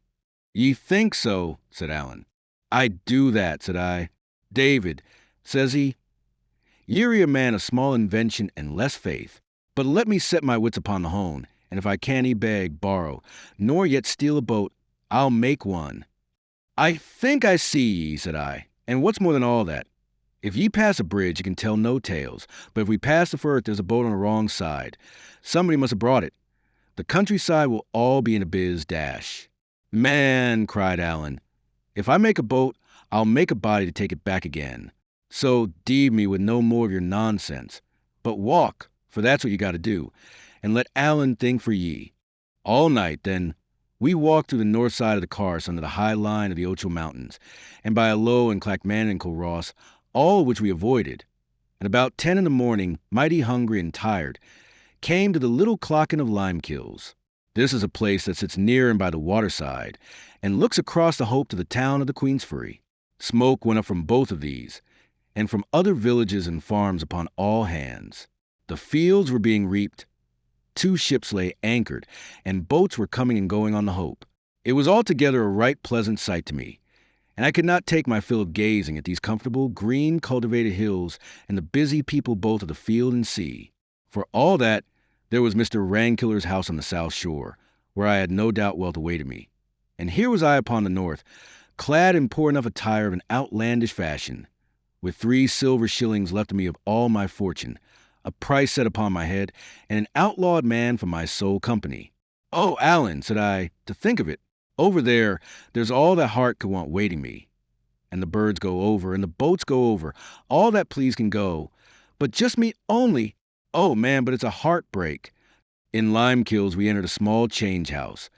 "Ye think so," said Alan. "I do that," said I. "David," says he, "ye're a man of small invention and less faith. But let me set my wits upon the hone, and if I can't beg, borrow, nor yet steal a boat, I'll make one." "I think I see ye," said I, "and what's more than all that, if ye pass a bridge, you can tell no tales, but if we pass the Firth, there's a boat on the wrong side. Somebody must have brought it. The countryside will all be in a biz dash." "Man," cried Alan, "if I make a boat, I'll make a body to take it back again. So deave me with no more of your nonsense, but walk, for that's what you got to do, and let Alan think for ye." All night, then, we walked through the north side of the Carse under the high line of the Ochil Mountains, and by a low and Clackmannancle Ross, all of which we avoided, and about 10 in the morning, mighty hungry and tired, came to the little Clocken of Limekilns. This is a place that sits near and by the waterside, and looks across the Hope to the town of the Queensferry. Smoke went up from both of these, and from other villages and farms upon all hands. The fields were being reaped. 2 ships lay anchored, and boats were coming and going on the Hope. It was altogether a right pleasant sight to me, and I could not take my fill of gazing at these comfortable, green, cultivated hills and the busy people both of the field and sea. For all that, there was Mr. Rankiller's house on the south shore, where I had no doubt wealth awaited me. And here was I upon the north, clad in poor enough attire of an outlandish fashion, with 3 silver shillings left to me of all my fortune, a price set upon my head, and an outlawed man for my sole company. "Oh, Alan," said I, "to think of it. Over there's all that heart could want waiting me. And the birds go over, and the boats go over, all that please can go. But just me only. Oh, man, but it's a heartbreak." In Limekilns we entered a small change house,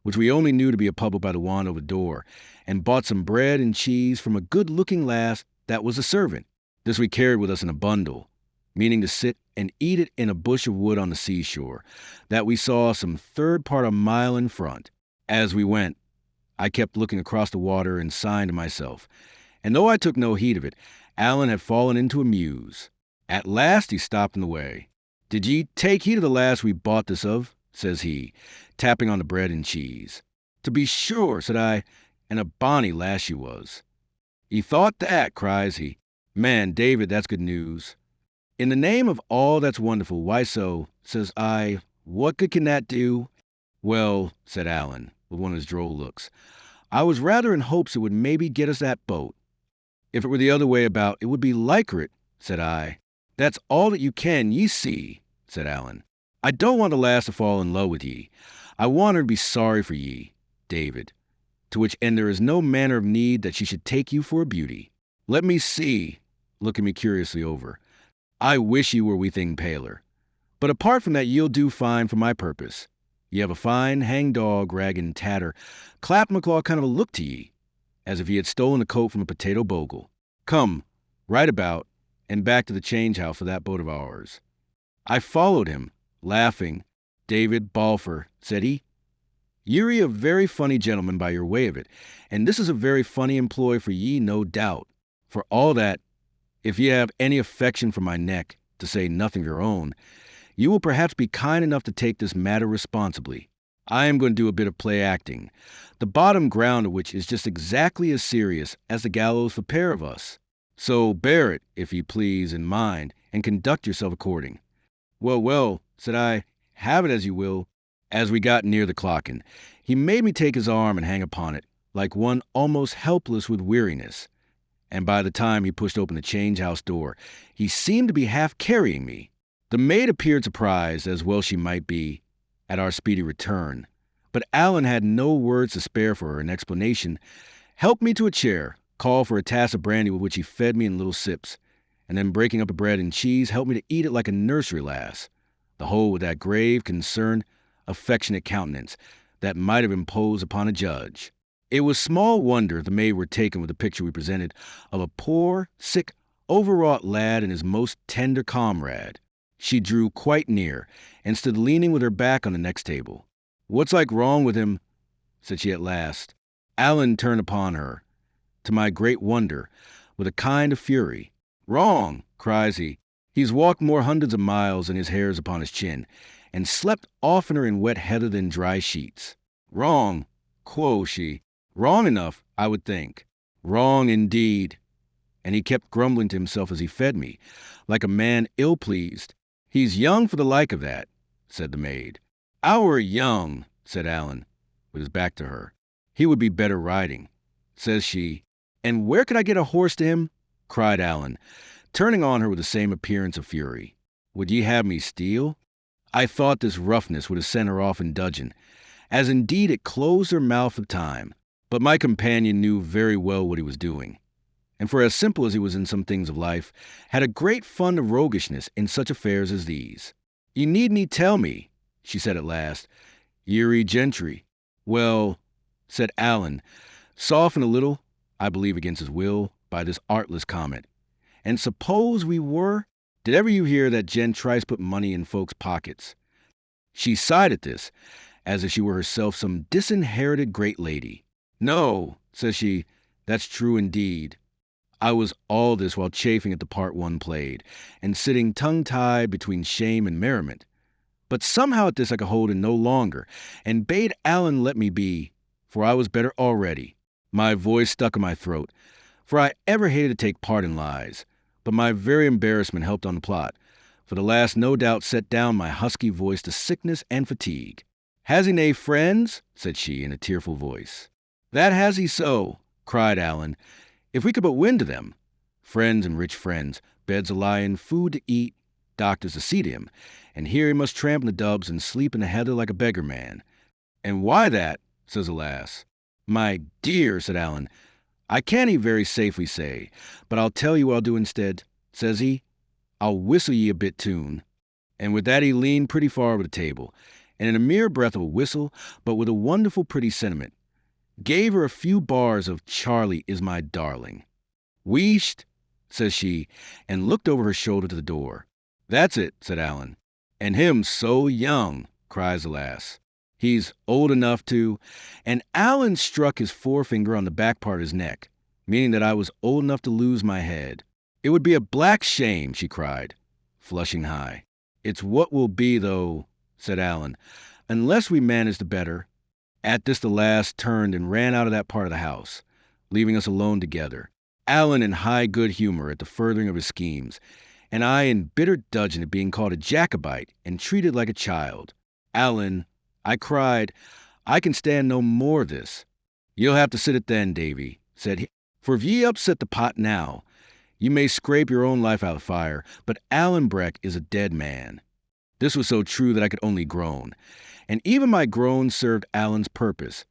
which we only knew to be a public by the wand over the door, and bought some bread and cheese from a good-looking lass that was a servant. This we carried with us in a bundle, meaning to sit and eat it in a bush of wood on the seashore, that we saw some third part a mile in front. As we went, I kept looking across the water and sighing to myself, and though I took no heed of it, Alan had fallen into a muse. At last he stopped in the way. "Did ye take heed of the lass we bought this of?" says he, tapping on the bread and cheese. "To be sure," said I, "and a bonny lass she was." "Ye thought that?" cries he. "Man, David, that's good news." "In the name of all that's wonderful, why so?" says I. "What good can that do?" "Well," said Alan, with one of his droll looks, "I was rather in hopes it would maybe get us that boat." "If it were the other way about, it would be liker it," said I. "That's all that you can, ye see," said Alan. "I don't want the lass to fall in love with ye. I want her to be sorry for ye, David, to which end there is no manner of need that she should take you for a beauty. Let me see," looking me curiously over. "I wish ye were weething paler. But apart from that, ye'll do fine for my purpose. Ye have a fine hang-dog, rag and tatter, clap-macaw kind of a look to ye, as if ye had stolen a coat from a potato bogle. Come, right about, and back to the change house for that boat of ours." I followed him, laughing. "David Balfour," said he, "ye're a very funny gentleman by your way of it, and this is a very funny employ for ye, no doubt. For all that, if ye have any affection for my neck, to say nothing of your own, you will perhaps be kind enough to take this matter responsibly. I am going to do a bit of play acting, the bottom ground of which is just exactly as serious as the gallows for pair of us. So bear it, if ye please, in mind, and conduct yourself according." "Well, well," said I, "have it as you will." As we got near the Clocken, he made me take his arm and hang upon it, like one almost helpless with weariness. And by the time he pushed open the change-house door, he seemed to be half carrying me. The maid appeared surprised, as well she might be, at our speedy return, but Alan had no words to spare for her in explanation, helped me to a chair, called for a tass of brandy with which he fed me in little sips, and then breaking up the bread and cheese, helped me to eat it like a nursery lass, the whole with that grave, concerned, affectionate countenance that might have imposed upon a judge. It was small wonder the maid were taken with the picture we presented of a poor, sick, overwrought lad and his most tender comrade. She drew quite near, and stood leaning with her back on the next table. "What's like wrong with him?" said she at last. Alan turned upon her, to my great wonder, with a kind of fury. "Wrong!" cries he. "He's walked more hundreds of miles than his hairs upon his chin, and slept oftener in wet heather than dry sheets." "Wrong!" quoth she. "Wrong enough, I would think." "Wrong indeed." And he kept grumbling to himself as he fed me, like a man ill-pleased. "He's young for the like of that," said the maid. "Our young," said Alan, with his back to her. "He would be better riding," says she. "And where could I get a horse to him?" cried Alan, turning on her with the same appearance of fury. "Would ye have me steal?" I thought this roughness would have sent her off in dudgeon, as indeed it closed her mouth for time. But my companion knew very well what he was doing, and for as simple as he was in some things of life, had a great fund of roguishness in such affairs as these. "Ye needn't tell me," she said at last. "Ye're gentry." "Well," said Alan, softened a little, I believe against his will, by this artless comment. "And suppose we were? Did ever you hear that gent tries to put money in folks' pockets? She sighed at this, as if she were herself some disinherited great lady. "No," says she, "that's true indeed. I was all this while chafing at the part one played, and sitting tongue-tied between shame and merriment. But somehow at this I could hold it no longer, and bade Alan let me be, for I was better already. My voice stuck in my throat, for I ever hated to take part in lies, but my very embarrassment helped on the plot, for the last no doubt set down my husky voice to sickness and fatigue. "Has he nae friends?" said she in a tearful voice. "That has he so," cried Alan, "if we could but win to them. Friends and rich friends, beds a lie food to eat, doctors to see to him, and here he must tramp in the dubs and sleep in the heather like a beggar man." "And why that?" says the lass. "My dear," said Alan, "I can't very safely say, but I'll tell you what I'll do instead," says he. "I'll whistle ye a bit tune." And with that he leaned pretty far over the table, and in a mere breath of a whistle, but with a wonderful pretty sentiment, gave her a few bars of "Charlie is my darling." "Wheesht," says she, and looked over her shoulder to the door. "That's it," said Alan. "And him so young," cries the lass. "He's old enough to—" And Alan struck his forefinger on the back part of his neck, meaning that I was old enough to lose my head. "It would be a black shame," she cried, flushing high. "It's what will be, though," said Alan, "unless we manage to better." At this the lass turned and ran out of that part of the house, leaving us alone together, Alan in high good humor at the furthering of his schemes, and I in bitter dudgeon at being called a Jacobite and treated like a child. "Alan," I cried, "I can stand no more of this." "You'll have to sit it then, Davy," said he, "for if ye upset the pot now, you may scrape your own life out of the fire, but Alan Breck is a dead man." This was so true that I could only groan, and even my groans served Alan's purpose,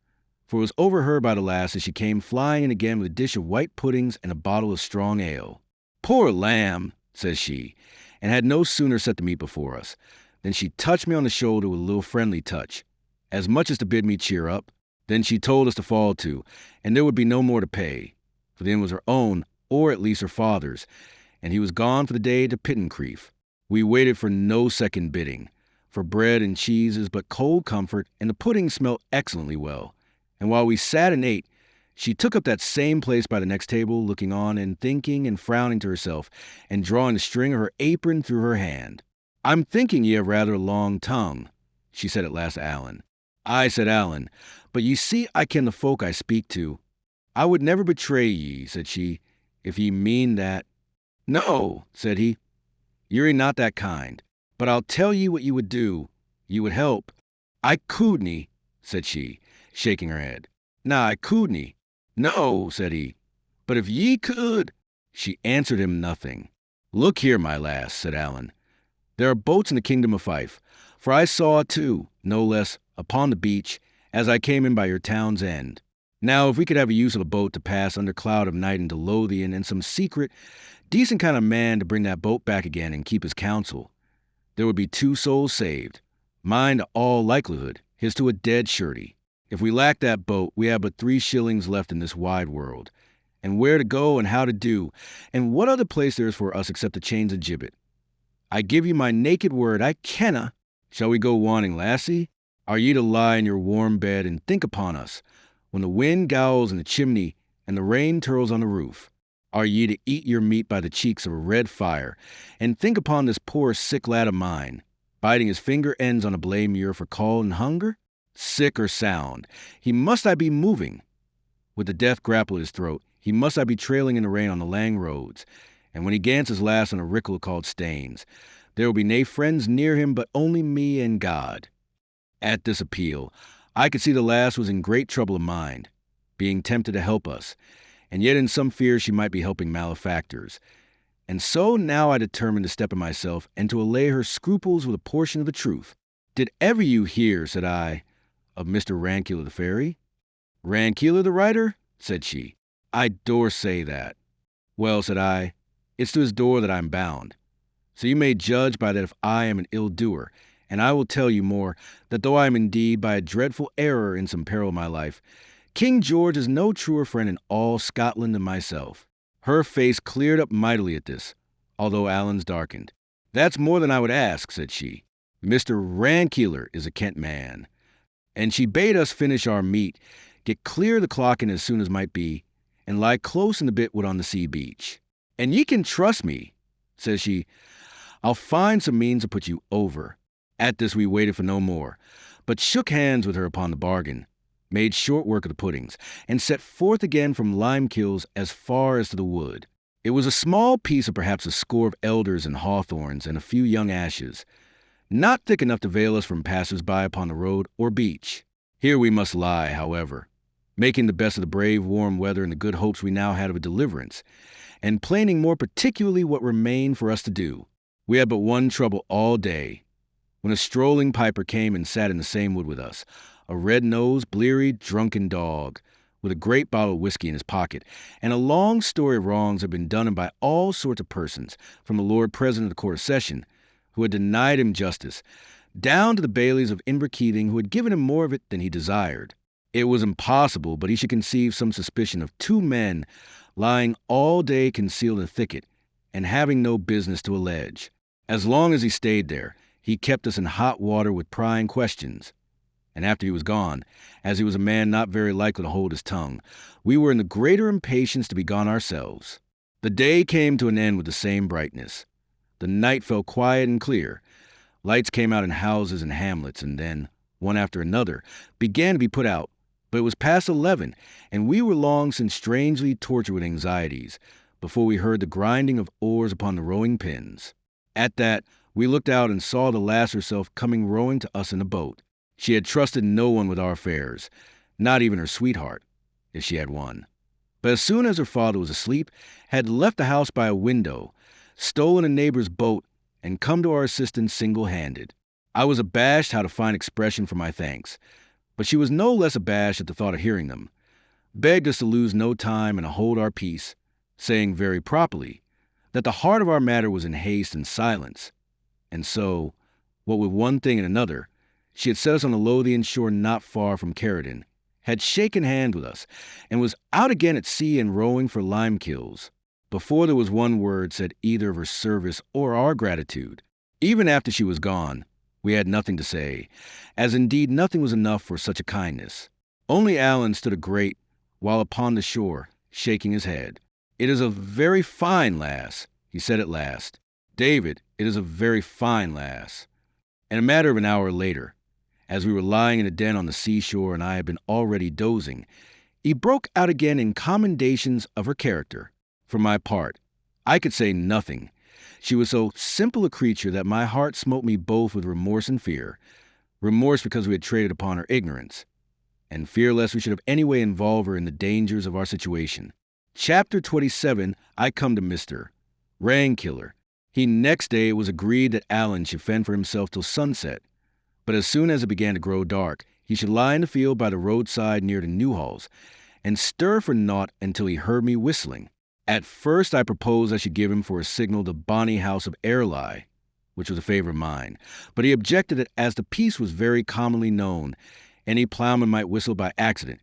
for it was overheard by the lass as she came flying in again with a dish of white puddings and a bottle of strong ale. "Poor lamb," says she, and had no sooner set the meat before us than she touched me on the shoulder with a little friendly touch, as much as to bid me cheer up. Then she told us to fall to, and there would be no more to pay, for the inn was her own, or at least her father's, and he was gone for the day to Pittencrieff. We waited for no second bidding, for bread and cheese is but cold comfort, and the pudding smelt excellently well. And while we sat and ate, she took up that same place by the next table, looking on and thinking and frowning to herself, and drawing the string of her apron through her hand. "I'm thinking ye have rather a long tongue," she said at last to Alan. "Aye," said Alan, "but ye see I ken the folk I speak to." "I would never betray ye," said she, "if ye mean that." "No," said he, "you're not that kind. But I'll tell ye what ye would do. Ye would help." "I couldn't," said she, shaking her head. "Nah, I couldn't." "No," said he, "but if ye could—" She answered him nothing. "Look here, my lass," said Alan. "There are boats in the kingdom of Fife, for I saw two, no less, upon the beach, as I came in by your town's end. Now, if we could have a use of a boat to pass under cloud of night into Lothian, and some secret, decent kind of man to bring that boat back again and keep his counsel, there would be 2 souls saved. Mine to all likelihood, his to a dead surety. If we lack that boat, we have but 3 shillings left in this wide world. And where to go and how to do, and what other place there is for us except the chains and gibbet. I give you my naked word, I kenna. Shall we go wanting, lassie? Are ye to lie in your warm bed and think upon us, when the wind gowls in the chimney and the rain turls on the roof? Are ye to eat your meat by the cheeks of a red fire, and think upon this poor sick lad of mine, biting his finger ends on a blade muir for cold and hunger? Sick or sound, he must I be moving. With the death grapple at his throat, he must I be trailing in the rain on the lang roads, and when he gants his last on a rickle called Staines, there will be nae friends near him but only me and God." At this appeal, I could see the lass was in great trouble of mind, being tempted to help us, and yet in some fear she might be helping malefactors. And so now I determined to step in myself and to allay her scruples with a portion of the truth. "Did ever you hear," said I, "of Mr. Rankeeler the fairy?" "Rankeeler the writer?" said she. "I dore say that." "Well," said I, "it's to his door that I'm bound. So you may judge by that if I am an ill-doer, and I will tell you more, that though I am indeed by a dreadful error in some peril of my life, King George is no truer friend in all Scotland than myself." Her face cleared up mightily at this, although Alan's darkened. "That's more than I would ask," said she. Mr. Rankeeler is a Kent man, and she bade us finish our meat, get clear the clockin as soon as might be, and lie close in the bitwood on the sea beach. And ye can trust me, says she, I'll find some means to put you over. At this we waited for no more, but shook hands with her upon the bargain, made short work of the puddings, and set forth again from Limekills as far as to the wood. It was a small piece of perhaps a score of elders and hawthorns and a few young ashes, not thick enough to veil us from passers-by upon the road or beach. Here we must lie, however, making the best of the brave warm weather and the good hopes we now had of a deliverance, and planning more particularly what remained for us to do. We had but one trouble all day, when a strolling piper came and sat in the same wood with us, a red-nosed, bleary, drunken dog, with a great bottle of whiskey in his pocket, and a long story of wrongs had been done him by all sorts of persons, from the Lord President of the Court of Session, who had denied him justice, down to the bailies of Inverkeithing, who had given him more of it than he desired. It was impossible but he should conceive some suspicion of two men lying all day concealed in a thicket, and having no business to allege. As long as he stayed there, he kept us in hot water with prying questions. And after he was gone, as he was a man not very likely to hold his tongue, we were in the greater impatience to be gone ourselves. The day came to an end with the same brightness. The night fell quiet and clear. Lights came out in houses and hamlets, and then, one after another, began to be put out. But it was past 11, and we were long since strangely tortured with anxieties, before we heard the grinding of oars upon the rowing pins. At that, we looked out and saw the lass herself coming rowing to us in a boat. She had trusted no one with our affairs, not even her sweetheart, if she had one. But as soon as her father was asleep, had left the house by a window, stolen a neighbor's boat, and come to our assistance single-handed. I was abashed how to find expression for my thanks, but she was no less abashed at the thought of hearing them, begged us to lose no time and to hold our peace, saying very properly that the heart of our matter was in haste and silence. And so, what with one thing and another, she had set us on a Lothian shore not far from Carridon, had shaken hands with us, and was out again at sea and rowing for Limekills, before there was one word said either of her service or our gratitude. Even after she was gone, we had nothing to say, as indeed nothing was enough for such a kindness. Only Alan stood a grate while upon the shore, shaking his head. "It is a very fine lass," he said at last. "David, it is a very fine lass." And a matter of an hour later, as we were lying in a den on the seashore and I had been already dozing, he broke out again in commendations of her character. For my part, I could say nothing. She was so simple a creature that my heart smote me both with remorse and fear. Remorse because we had traded upon her ignorance, and fear lest we should have any way involve her in the dangers of our situation. Chapter 27, I come to Mr. Rankeeler. Next day it was agreed that Alan should fend for himself till sunset, but as soon as it began to grow dark, he should lie in the field by the roadside near the Newhalls, and stir for naught until he heard me whistling. At first I proposed I should give him for a signal the bonny house of Airlie, which was a favourite of mine, but he objected that as the piece was very commonly known, any ploughman might whistle by accident,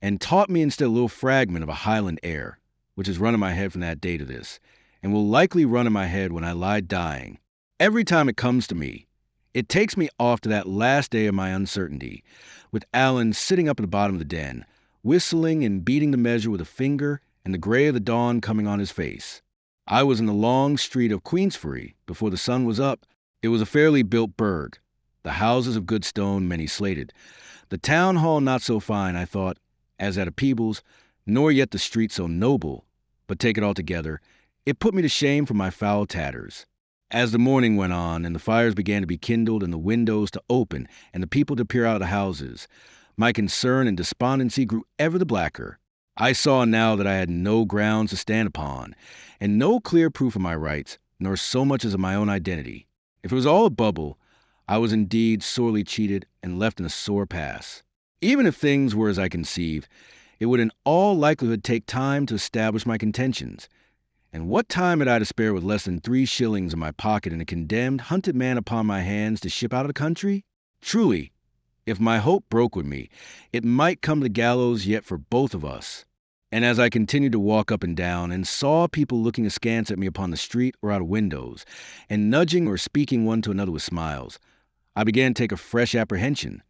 and taught me instead a little fragment of a Highland air, which has run in my head from that day to this, and will likely run in my head when I lie dying. Every time it comes to me, it takes me off to that last day of my uncertainty, with Alan sitting up at the bottom of the den, whistling and beating the measure with a finger, and the grey of the dawn coming on his face. I was in the long street of Queensferry before the sun was up. It was a fairly built burg, the houses of good stone, many slated. The town hall not so fine, I thought, as at a Peebles, nor yet the street so noble, but take it all together, it put me to shame for my foul tatters. As the morning went on, and the fires began to be kindled, and the windows to open, and the people to peer out of the houses, my concern and despondency grew ever the blacker. I saw now that I had no grounds to stand upon, and no clear proof of my rights, nor so much as of my own identity. If it was all a bubble, I was indeed sorely cheated and left in a sore pass. Even if things were as I conceived, it would in all likelihood take time to establish my contentions. And what time had I to spare with less than 3 shillings in my pocket and a condemned, hunted man upon my hands to ship out of the country? Truly, if my hope broke with me, it might come to the gallows yet for both of us. And as I continued to walk up and down, and saw people looking askance at me upon the street or out of windows, and nudging or speaking one to another with smiles, I began to take a fresh apprehension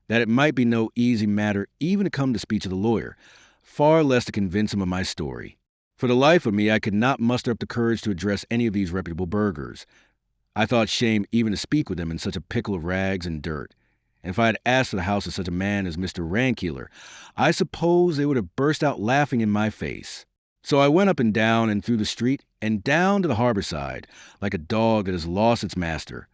that it might be no easy matter even to come to speech of the lawyer, far less to convince him of my story. For the life of me, I could not muster up the courage to address any of these reputable burghers. I thought shame even to speak with them in such a pickle of rags and dirt. And if I had asked for the house of such a man as Mr. Rankeeler, I suppose they would have burst out laughing in my face. So I went up and down and through the street and down to the harbor side, like a dog that has lost its master,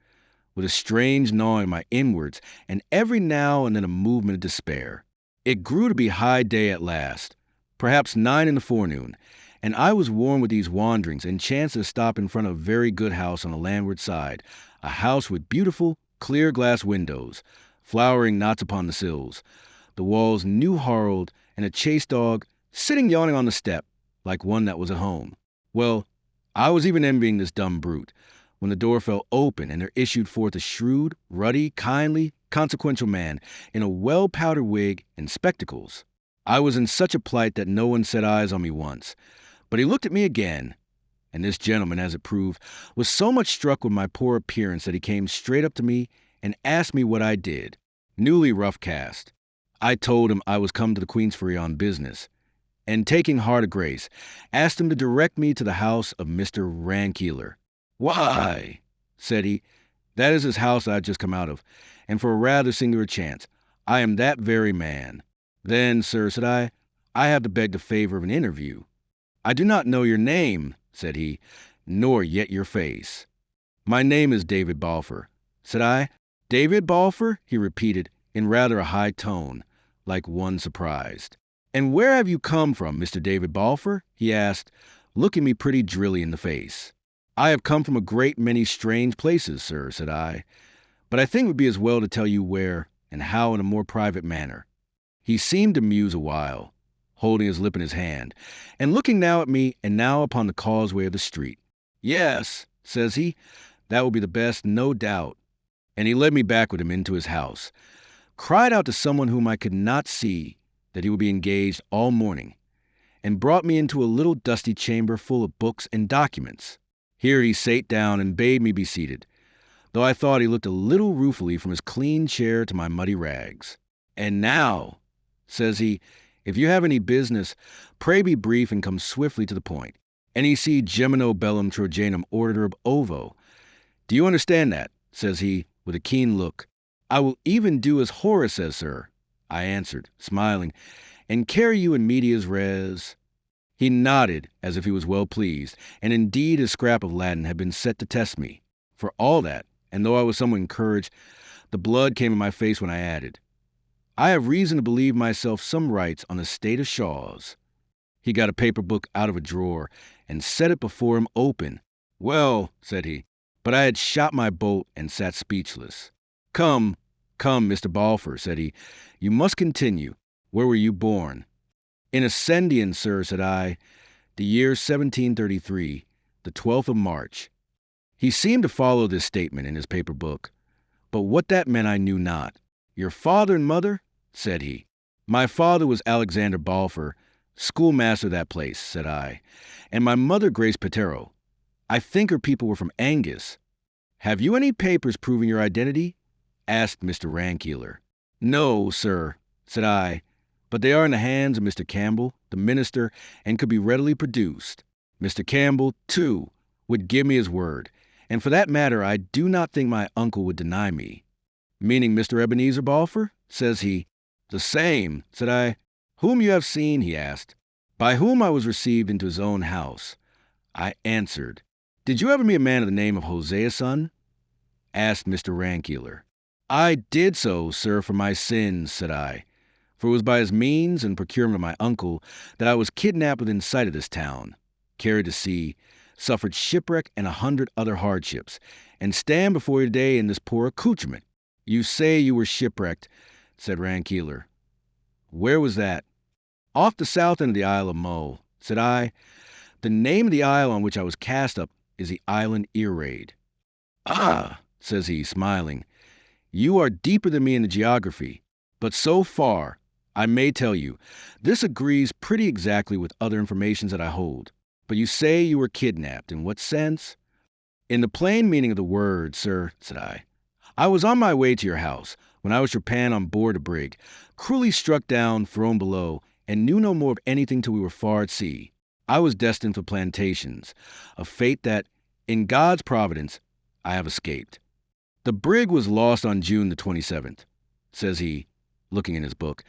with a strange gnawing of my inwards and every now and then a movement of despair. It grew to be high day at last, perhaps 9 in the forenoon, and I was worn with these wanderings and chanced to stop in front of a very good house on the landward side, a house with beautiful, clear glass windows, flowering knots upon the sills, the walls new-harrowed, and a chase dog sitting yawning on the step, like one that was at home. Well, I was even envying this dumb brute, when the door fell open and there issued forth a shrewd, ruddy, kindly, consequential man in a well-powdered wig and spectacles. I was in such a plight that no one set eyes on me once, but he looked at me again, and this gentleman, as it proved, was so much struck with my poor appearance that he came straight up to me and asked me what I did, newly rough cast. I told him I was come to the Queensferry on business, and taking heart of grace, asked him to direct me to the house of Mr. Rankeeler. "Why," said he, "that is his house I had just come out of, and for a rather singular chance, I am that very man." "Then, sir," said I have to beg the favor of an interview." "I do not know your name," said he, "nor yet your face." "My name is David Balfour," said I. "David Balfour?" he repeated, in rather a high tone, like one surprised. "And where have you come from, Mr. David Balfour?" he asked, looking me pretty drilly in the face. "I have come from a great many strange places, sir," said I, "but I think it would be as well to tell you where and how in a more private manner." He seemed to muse a while, holding his lip in his hand, and looking now at me and now upon the causeway of the street. "Yes," says he, "that will be the best, no doubt." And he led me back with him into his house, cried out to someone whom I could not see that he would be engaged all morning, and brought me into a little dusty chamber full of books and documents. Here he sate down and bade me be seated, though I thought he looked a little ruefully from his clean chair to my muddy rags. "And now," says he, "if you have any business, pray be brief and come swiftly to the point. NEC Gemino bellum Trojanum order ob ovo. Do you understand that?" says he, with a keen look. "I will even do as Horace says, sir," I answered, smiling, "and carry you in medias res." He nodded as if he was well pleased, and indeed his scrap of Latin had been set to test me. For all that, and though I was somewhat encouraged, the blood came in my face when I added, "I have reason to believe myself some rights on the state of Shaw's." He got a paper book out of a drawer and set it before him open. "Well," said he, but I had shot my bolt and sat speechless. Come, Mr. Balfour," said he, "you must continue. Where were you born?" "In Ascendian, sir," said I, "the year 1733, the 12th of March." He seemed to follow this statement in his paper book, but what that meant I knew not. "Your father and mother?" said he. "My father was Alexander Balfour, schoolmaster of that place," said I, "and my mother Grace Petero. I think her people were from Angus." "Have you any papers proving your identity?" asked Mr. Rankeeler. "No, sir," said I, "but they are in the hands of Mr. Campbell, the minister, and could be readily produced. Mr. Campbell, too, would give me his word, and for that matter I do not think my uncle would deny me." "Meaning Mr. Ebenezer Balfour?" says he. "The same," said I. "Whom you have seen?" he asked. "By whom I was received into his own house," I answered. "Did you ever meet a man of the name of Hosea's son?" asked Mr. Rankeeler. "I did so, sir, for my sins," said I, "for it was by his means and procurement of my uncle that I was kidnapped within sight of this town, carried to sea, suffered shipwreck and 100 other hardships, and stand before you today in this poor accoutrement." "You say you were shipwrecked," said Rankeeler. "Where was that?" "Off the south end of the Isle of Mull," said I. "The name of the isle on which I was cast up is the island Earaid." "Ah," says he, smiling, "you are deeper than me in the geography, but so far, I may tell you, this agrees pretty exactly with other informations that I hold. But you say you were kidnapped. In what sense?" "In the plain meaning of the word, sir," said I. I was on my way to your house when I was trepanned on board a brig, cruelly struck down, thrown below, and knew no more of anything till we were far at sea. I was destined for plantations, a fate that, in God's providence, I have escaped. The brig was lost on June the 27th, says he, looking in his book,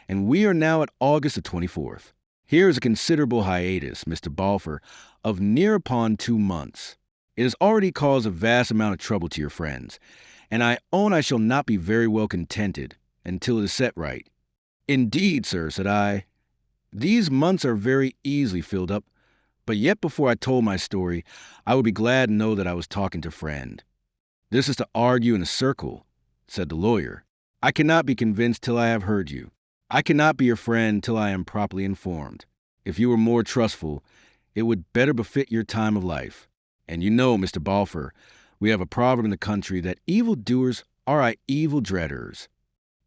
and we are now at August the 24th. Here is a considerable hiatus, Mr. Balfour, of near upon 2 months. It has already caused a vast amount of trouble to your friends, and I own I shall not be very well contented until it is set right. Indeed, sir, said I, these months are very easily filled up, but yet before I told my story, I would be glad to know that I was talking to a friend. This is to argue in a circle, said the lawyer. I cannot be convinced till I have heard you. I cannot be your friend till I am properly informed. If you were more trustful, it would better befit your time of life. And you know, Mr. Balfour, we have a proverb in the country that evildoers are our evil dreaders.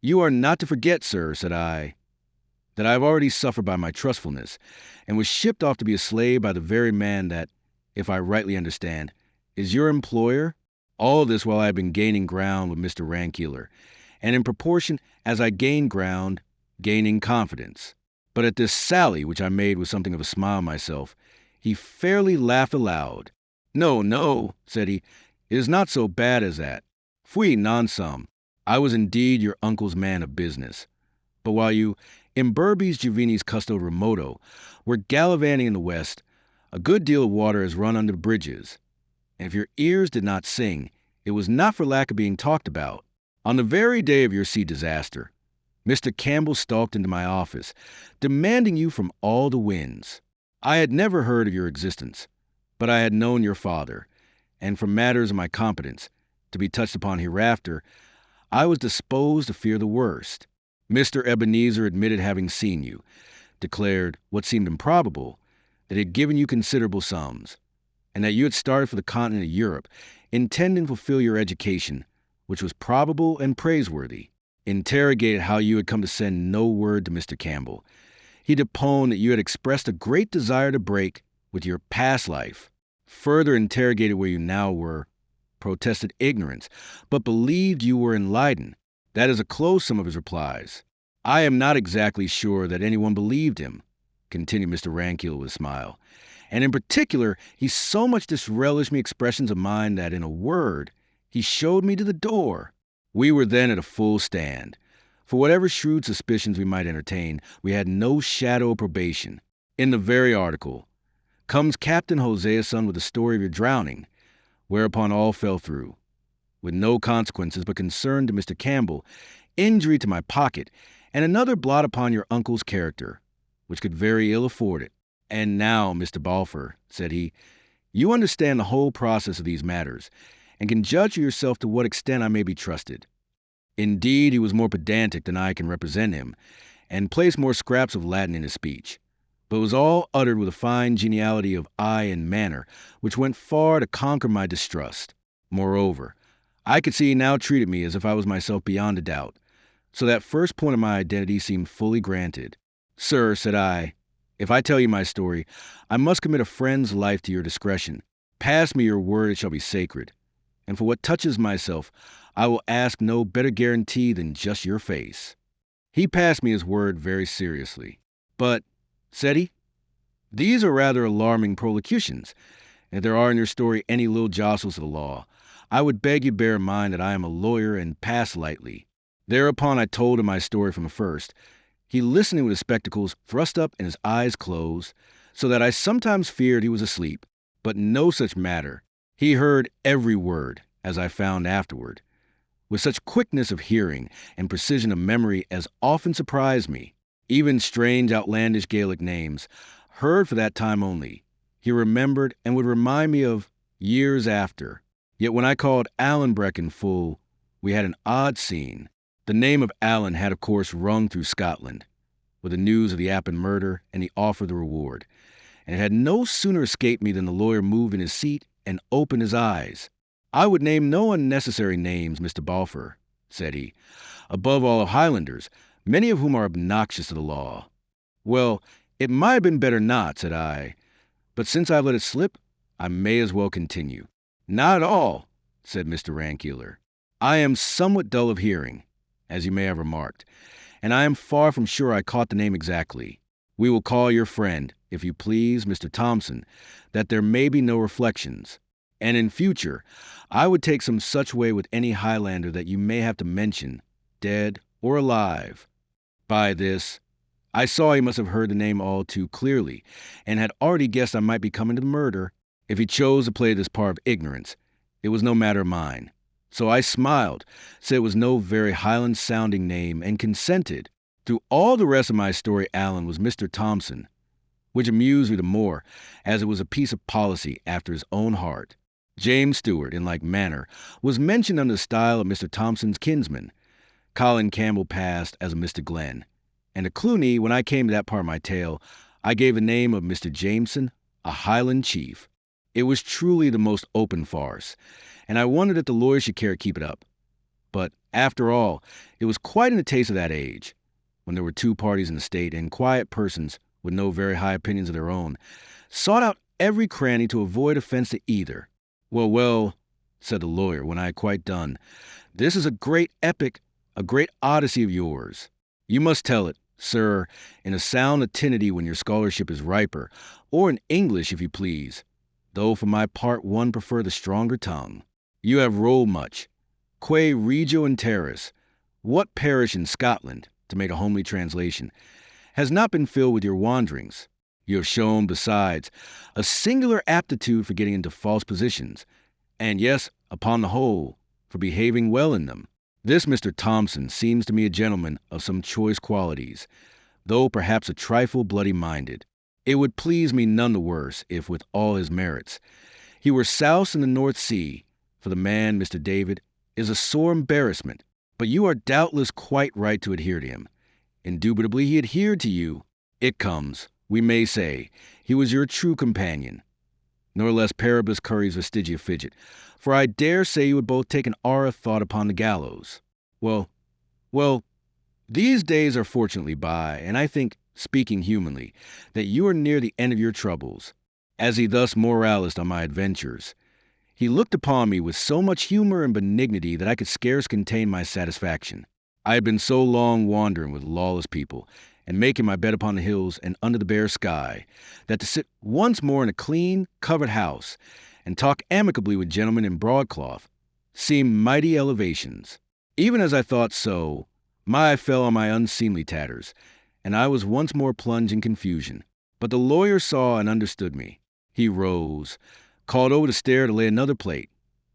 You are not to forget, sir, said I, that I have already suffered by my trustfulness, and was shipped off to be a slave by the very man that, if I rightly understand, is your employer. All this while I have been gaining ground with Mr. Rankeeler, and in proportion as I gained ground, gaining confidence. But at this sally, which I made with something of a smile myself, he fairly laughed aloud. No, no, said he, it is not so bad as that. Fui non sum. I was indeed your uncle's man of business. But while you, imberbes juvenis custo remoto, were gallivanting in the West, a good deal of water has run under the bridges. And if your ears did not sing, it was not for lack of being talked about. On the very day of your sea disaster, Mr. Campbell stalked into my office, demanding you from all the winds. I had never heard of your existence, but I had known your father, and from matters of my competence, to be touched upon hereafter, I was disposed to fear the worst. Mr. Ebenezer admitted having seen you, declared, what seemed improbable, that he had given you considerable sums, and that you had started for the continent of Europe, intending to fulfill your education, which was probable and praiseworthy. Interrogated how you had come to send no word to Mr. Campbell. He deponed that you had expressed a great desire to break with your past life. Further interrogated where you now were, protested ignorance, but believed you were enlightened. That is a close sum of his replies. I am not exactly sure that anyone believed him, continued Mr. Rankeeler with a smile. And in particular, he so much disrelished me expressions of mine that, in a word, he showed me to the door. We were then at a full stand. For whatever shrewd suspicions we might entertain, we had no shadow of probation. In the very article, comes Captain Hosea's son with the story of your drowning, whereupon all fell through, with no consequences but concern to Mr. Campbell, injury to my pocket, and another blot upon your uncle's character, which could very ill afford it. And now, Mr. Balfour, said he, you understand the whole process of these matters, and can judge for yourself to what extent I may be trusted. Indeed, he was more pedantic than I can represent him, and placed more scraps of Latin in his speech, but it was all uttered with a fine geniality of eye and manner, which went far to conquer my distrust. Moreover, I could see he now treated me as if I was myself beyond a doubt, so that first point of my identity seemed fully granted. Sir, said I, if I tell you my story, I must commit a friend's life to your discretion. Pass me your word, it shall be sacred. And for what touches myself, I will ask no better guarantee than just your face. He passed me his word very seriously. But, said he, these are rather alarming prolocutions, and if there are in your story any little jostles of the law, I would beg you bear in mind that I am a lawyer and pass lightly. Thereupon I told him my story from the first, he listening with his spectacles thrust up and his eyes closed, so that I sometimes feared he was asleep, but no such matter. He heard every word, as I found afterward, with such quickness of hearing and precision of memory as often surprised me. Even strange, outlandish Gaelic names, heard for that time only, he remembered and would remind me of years after. Yet when I called Alan Breck in full, we had an odd scene. The name of Alan had, of course, rung through Scotland, with the news of the Appin murder and the offer of the reward, and it had no sooner escaped me than the lawyer moved in his seat and opened his eyes. I would name no unnecessary names, Mr. Balfour, said he, above all of Highlanders, many of whom are obnoxious to the law. Well, it might have been better not, said I, but since I've let it slip, I may as well continue. Not at all, said Mr. Rankeeler. I am somewhat dull of hearing, as you may have remarked, and I am far from sure I caught the name exactly. We will call your friend, if you please, Mr. Thompson, that there may be no reflections. And in future, I would take some such way with any Highlander that you may have to mention, dead or alive. By this, I saw he must have heard the name all too clearly, and had already guessed I might be coming to the murder. If he chose to play this part of ignorance, it was no matter of mine. So I smiled, said it was no very Highland-sounding name, and consented. Through all the rest of my story, Alan was Mr. Thompson, which amused me the more, as it was a piece of policy after his own heart. James Stewart, in like manner, was mentioned under the style of Mr. Thompson's kinsman. Colin Campbell passed as a Mr. Glenn. And to Cluny, when I came to that part of my tale, I gave the name of Mr. Jameson, a Highland chief. It was truly the most open farce, and I wondered that the lawyers should care to keep it up. But, after all, it was quite in the taste of that age, when there were two parties in the state, and quiet persons, with no very high opinions of their own, sought out every cranny to avoid offense to either. Well, well, said the lawyer, when I had quite done, this is a great epic, a great odyssey of yours. You must tell it, sir, in a sound Latinity when your scholarship is riper, or in English, if you please, though for my part one prefer the stronger tongue. You have rolled much. Que regio in terris, what parish in Scotland, to make a homely translation, has not been filled with your wanderings? You have shown, besides, a singular aptitude for getting into false positions, and yes, upon the whole, for behaving well in them. This Mr. Thompson seems to me a gentleman of some choice qualities, though perhaps a trifle bloody-minded. It would please me none the worse if, with all his merits, he were soused in the North Sea, for the man, Mr. David, is a sore embarrassment, but you are doubtless quite right to adhere to him. Indubitably he adhered to you. It comes, we may say, he was your true companion, nor less paribus curies vestigia fidget, for I dare say you would both take an hour of thought upon the gallows. Well, these days are fortunately by, and I think, speaking humanly, that you are near the end of your troubles. As he thus moralized on my adventures, he looked upon me with so much humor and benignity that I could scarce contain my satisfaction. I had been so long wandering with lawless people, and making my bed upon the hills and under the bare sky, that to sit once more in a clean, covered house, and talk amicably with gentlemen in broadcloth, seemed mighty elevations. Even as I thought so, my eye fell on my unseemly tatters, and I was once more plunged in confusion. But the lawyer saw and understood me. He rose, called over the stair to lay another plate,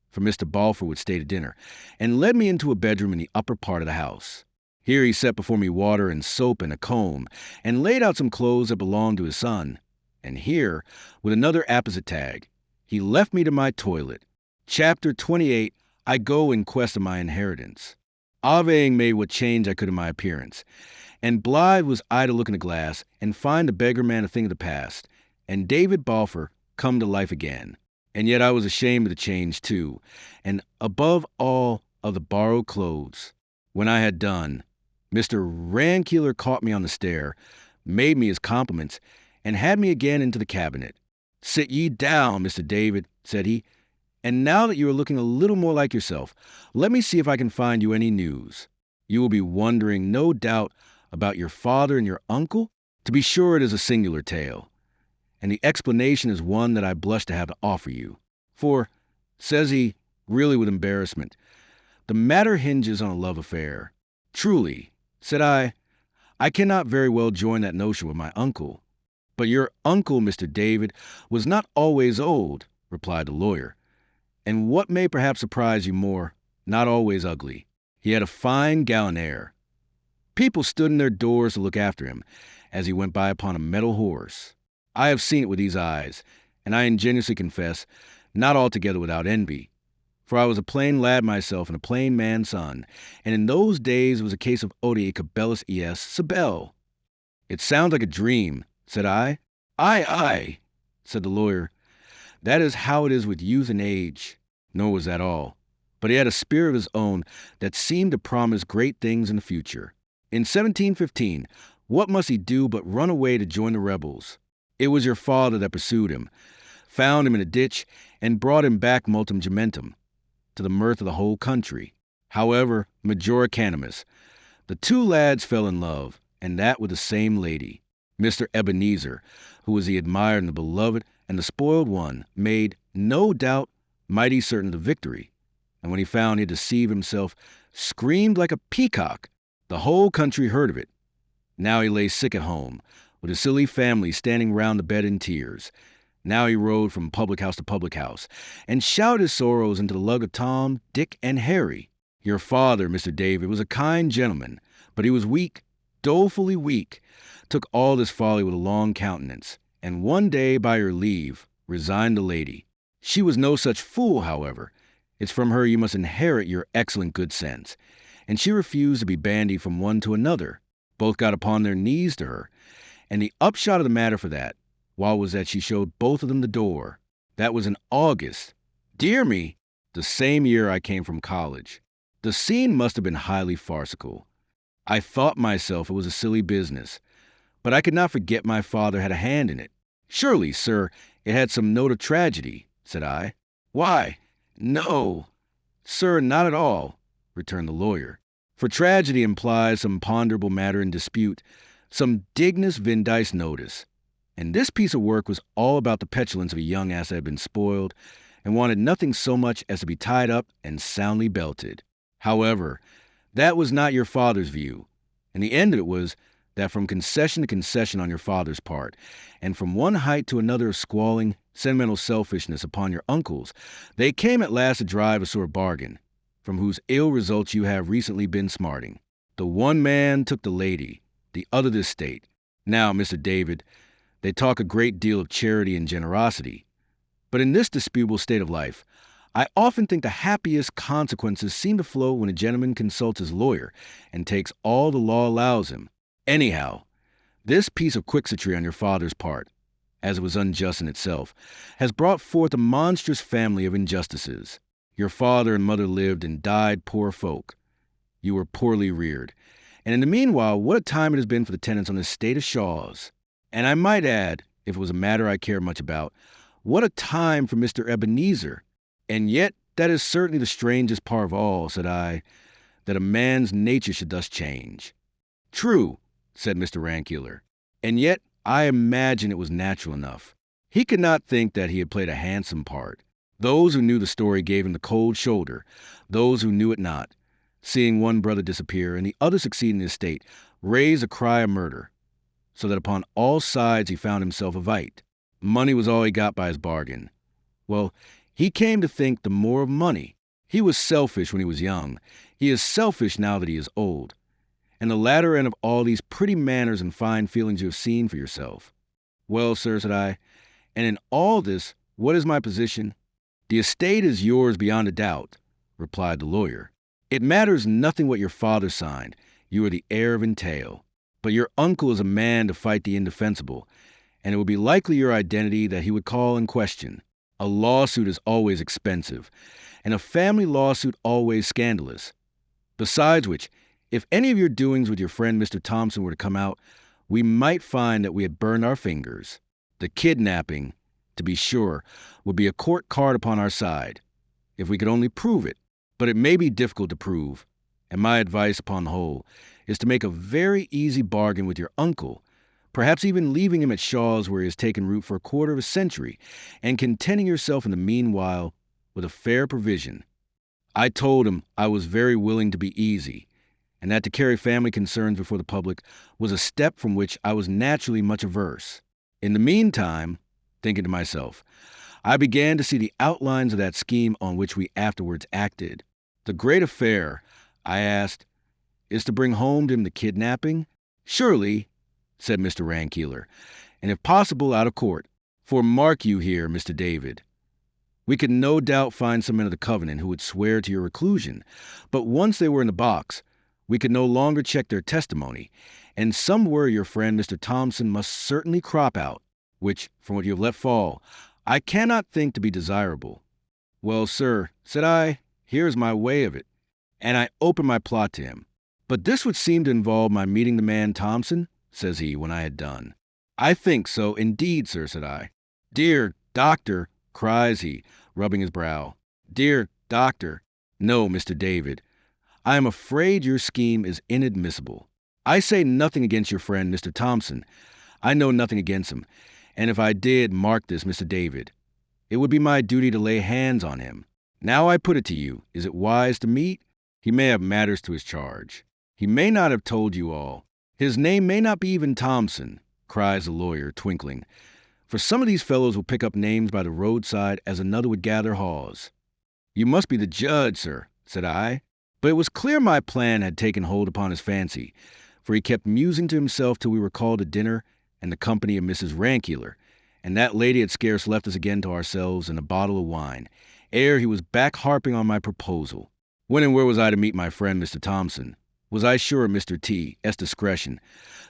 for Mr. Balfour would stay to dinner, and led me into a bedroom in the upper part of the house. Here he set before me water and soap and a comb, and laid out some clothes that belonged to his son. And here, with another apposite tag, he left me to my toilet. Chapter 28, I go in quest of my inheritance. Aveying made what change I could in my appearance, and blithe was I to look in the glass and find the beggar man a thing of the past, and David Balfour come to life again. And yet I was ashamed of the change too, and above all of the borrowed clothes. When I had done, Mr. Rankeeler caught me on the stair, made me his compliments, and had me again into the cabinet. "Sit ye down, Mr. David," said he, "and now that you are looking a little more like yourself, let me see if I can find you any news. You will be wondering, no doubt, about your father and your uncle? To be sure, it is a singular tale, and the explanation is one that I blush to have to offer you. For," says he, really with embarrassment, "the matter hinges on a love affair." "Truly," said I cannot very well join that notion with my uncle." "But your uncle, Mr. David, was not always old," replied the lawyer, "and what may perhaps surprise you more, not always ugly. He had a fine gallant air. People stood in their doors to look after him, as he went by upon a metal horse. I have seen it with these eyes, and I ingenuously confess, not altogether without envy. For I was a plain lad myself and a plain man's son, and in those days it was a case of odi cabellus ies Sibel." "It sounds like a dream," said I. Aye, said the lawyer. "That is how it is with youth and age." Nor was that all, but he had a spirit of his own that seemed to promise great things in the future. In 1715, what must he do but run away to join the rebels? It was your father that pursued him, found him in a ditch, and brought him back multum gementem, to the mirth of the whole country. However, majora canimus, the two lads fell in love, and that with the same lady. Mr. Ebenezer, who was the admired and the beloved and the spoiled one, made, no doubt, mighty certain of the victory, and when he found he had deceived himself, screamed like a peacock. The whole country heard of it. Now he lay sick at home, with his silly family standing round the bed in tears. Now he rode from public house to public house, and shouted his sorrows into the lug of Tom, Dick, and Harry. Your father, Mr. David, was a kind gentleman, but he was weak, dolefully weak, took all this folly with a long countenance, and one day, by your leave, resigned the lady. She was no such fool, however. It's from her you must inherit your excellent good sense. And she refused to be bandied from one to another. Both got upon their knees to her. And the upshot of the matter for that, was that she showed both of them the door. That was in August. Dear me, the same year I came from college. The scene must have been highly farcical. I thought myself it was a silly business, but I could not forget my father had a hand in it. Surely, sir, it had some note of tragedy, said I. Why, no, sir, not at all, returned the lawyer. For tragedy implies some ponderable matter in dispute, some dignus vindice notice. And this piece of work was all about the petulance of a young ass that had been spoiled and wanted nothing so much as to be tied up and soundly belted. However, that was not your father's view, and the end of it was that from concession to concession on your father's part, and from one height to another of squalling, sentimental selfishness upon your uncle's, they came at last to drive a sort of bargain, from whose ill results you have recently been smarting. The one man took the lady, the other the estate. Now, Mr. David, they talk a great deal of charity and generosity, but in this disputable state of life, I often think the happiest consequences seem to flow when a gentleman consults his lawyer and takes all the law allows him. Anyhow, this piece of quixotry on your father's part, as it was unjust in itself, has brought forth a monstrous family of injustices. Your father and mother lived and died poor folk. You were poorly reared. And in the meanwhile, what a time it has been for the tenants on the estate of Shaw's. And I might add, if it was a matter I care much about, what a time for Mr. Ebenezer. And yet that is certainly the strangest part of all, said I, that a man's nature should thus change. True, said Mr. Rankeeler, and yet I imagine it was natural enough. He could not think that he had played a handsome part. Those who knew the story gave him the cold shoulder, those who knew it not, seeing one brother disappear and the other succeed in his state, raised a cry of murder, so that upon all sides he found himself a vite. Money was all he got by his bargain. Well, he came to think the more of money. He was selfish when he was young. He is selfish now that he is old. And the latter end of all these pretty manners and fine feelings you have seen for yourself. Well, sir, said I, and in all this, what is my position? The estate is yours beyond a doubt, replied the lawyer. It matters nothing what your father signed. You are the heir of entail. But your uncle is a man to fight the indefensible, and it would be likely your identity that he would call in question. A lawsuit is always expensive, and a family lawsuit always scandalous. Besides which, if any of your doings with your friend Mr. Thompson were to come out, we might find that we had burned our fingers. The kidnapping, to be sure, would be a court card upon our side, if we could only prove it. But it may be difficult to prove, and my advice upon the whole is to make a very easy bargain with your uncle, perhaps even leaving him at Shaw's where he has taken root for a quarter of a century, and contenting yourself in the meanwhile with a fair provision. I told him I was very willing to be easy, and that to carry family concerns before the public was a step from which I was naturally much averse. In the meantime, thinking to myself, I began to see the outlines of that scheme on which we afterwards acted. The great affair, I asked, is to bring home to him the kidnapping? Surely, said Mr. Rankeeler, and if possible out of court. For mark you here, Mr. David, we could no doubt find some men of the covenant who would swear to your reclusion, but once they were in the box, we could no longer check their testimony, and somewhere your friend Mr. Thompson must certainly crop out, which, from what you have let fall, I cannot think to be desirable. Well, sir, said I, here's my way of it, and I opened my plot to him. But this would seem to involve my meeting the man Thompson, says he, when I had done. I think so, indeed, sir, said I. Dear doctor, cries he, rubbing his brow. Dear doctor, no, Mr. David, I am afraid your scheme is inadmissible. I say nothing against your friend, Mr. Thompson. I know nothing against him, and if I did, mark this, Mr. David, it would be my duty to lay hands on him. Now I put it to you, is it wise to meet? He may have matters to his charge. He may not have told you all. His name may not be even Thompson, cries the lawyer, twinkling. For some of these fellows will pick up names by the roadside as another would gather haws. You must be the judge, sir, said I. But it was clear my plan had taken hold upon his fancy, for he kept musing to himself till we were called to dinner and the company of Mrs. Rankeeler, and that lady had scarce left us again to ourselves and a bottle of wine, ere he was back harping on my proposal. When and where was I to meet my friend Mr. Thompson? Was I sure of Mr. T.'s discretion?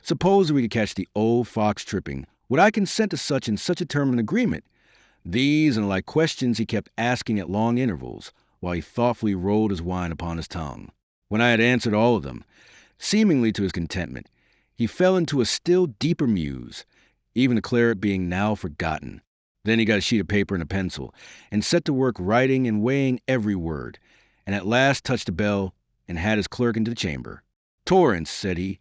Suppose we could catch the old fox tripping, would I consent to such and such a term of an agreement? These and like questions he kept asking at long intervals, while he thoughtfully rolled his wine upon his tongue. When I had answered all of them, seemingly to his contentment, he fell into a still deeper muse, even the claret being now forgotten. Then he got a sheet of paper and a pencil, and set to work writing and weighing every word, and at last touched a bell and had his clerk into the chamber. Torrance, said he,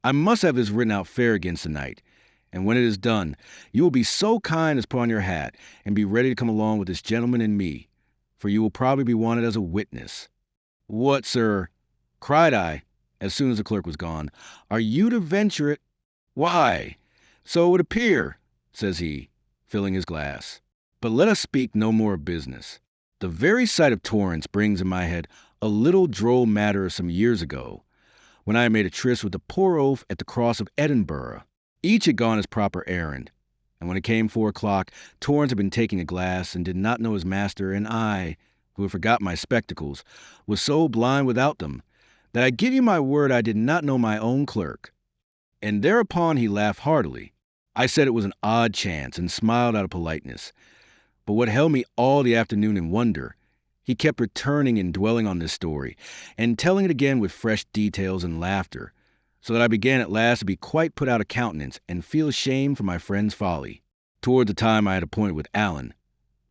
I must have this written out fair against the night, and when it is done, you will be so kind as put on your hat and be ready to come along with this gentleman and me, for you will probably be wanted as a witness. What, sir, cried I, as soon as the clerk was gone, are you to venture it? Why, so it would appear, says he, filling his glass. But let us speak no more of business. The very sight of Torrance brings in my head a little droll matter of some years ago, when I made a tryst with the poor oaf at the cross of Edinburgh. Each had gone his proper errand, and when it came 4 o'clock, Torrance had been taking a glass and did not know his master, and I, who had forgot my spectacles, was so blind without them, that I give you my word I did not know my own clerk. And thereupon he laughed heartily. I said it was an odd chance, and smiled out of politeness. But what held me all the afternoon in wonder, he kept returning and dwelling on this story, and telling it again with fresh details and laughter, so that I began at last to be quite put out of countenance and feel ashamed for my friend's folly. Toward the time I had appointed with Alan,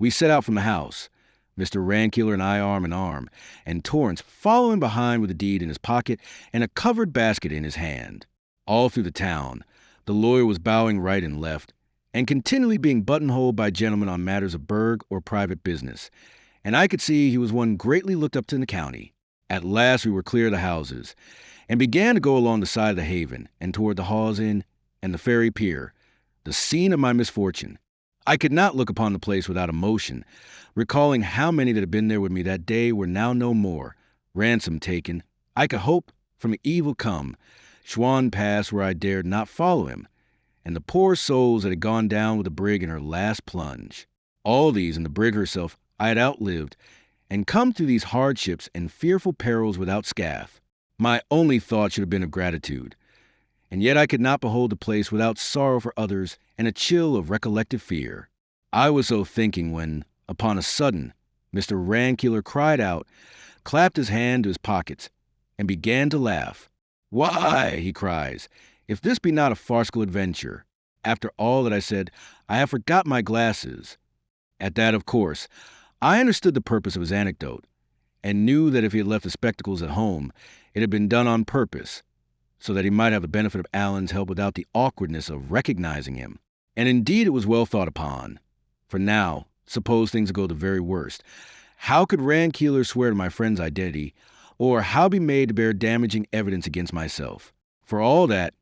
we set out from the house, Mr. Rankeeler and I arm in arm, and Torrance following behind with a deed in his pocket and a covered basket in his hand. All through the town, the lawyer was bowing right and left, and continually being buttonholed by gentlemen on matters of burgh or private business, and I could see he was one greatly looked up to in the county. At last we were clear of the houses, and began to go along the side of the haven, and toward the Hawes Inn and the Ferry Pier, the scene of my misfortune. I could not look upon the place without emotion, recalling how many that had been there with me that day were now no more, ransom taken, I could hope from evil come, Schwan Pass where I dared not follow him, and the poor souls that had gone down with the brig in her last plunge. All these and the brig herself I had outlived, and come through these hardships and fearful perils without scath. My only thought should have been of gratitude, and yet I could not behold the place without sorrow for others and a chill of recollected fear. I was so thinking when, upon a sudden, Mr. Rankeeler cried out, clapped his hand to his pockets, and began to laugh. Why, he cries, if this be not a farcical adventure, after all that I said, I have forgot my glasses. At that, of course, I understood the purpose of his anecdote, and knew that if he had left the spectacles at home, it had been done on purpose, so that he might have the benefit of Alan's help without the awkwardness of recognizing him. And indeed it was well thought upon. For now, suppose things go the very worst, how could Rankeeler swear to my friend's identity, or how be made to bear damaging evidence against myself? For all that,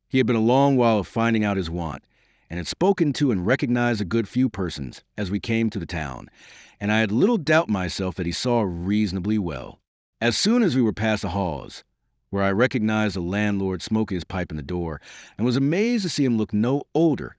he had been a long while of finding out his want, and had spoken to and recognized a good few persons as we came to the town, and I had little doubt myself that he saw reasonably well. As soon as we were past the Hawes, where I recognized the landlord smoking his pipe in the door, and was amazed to see him look no older,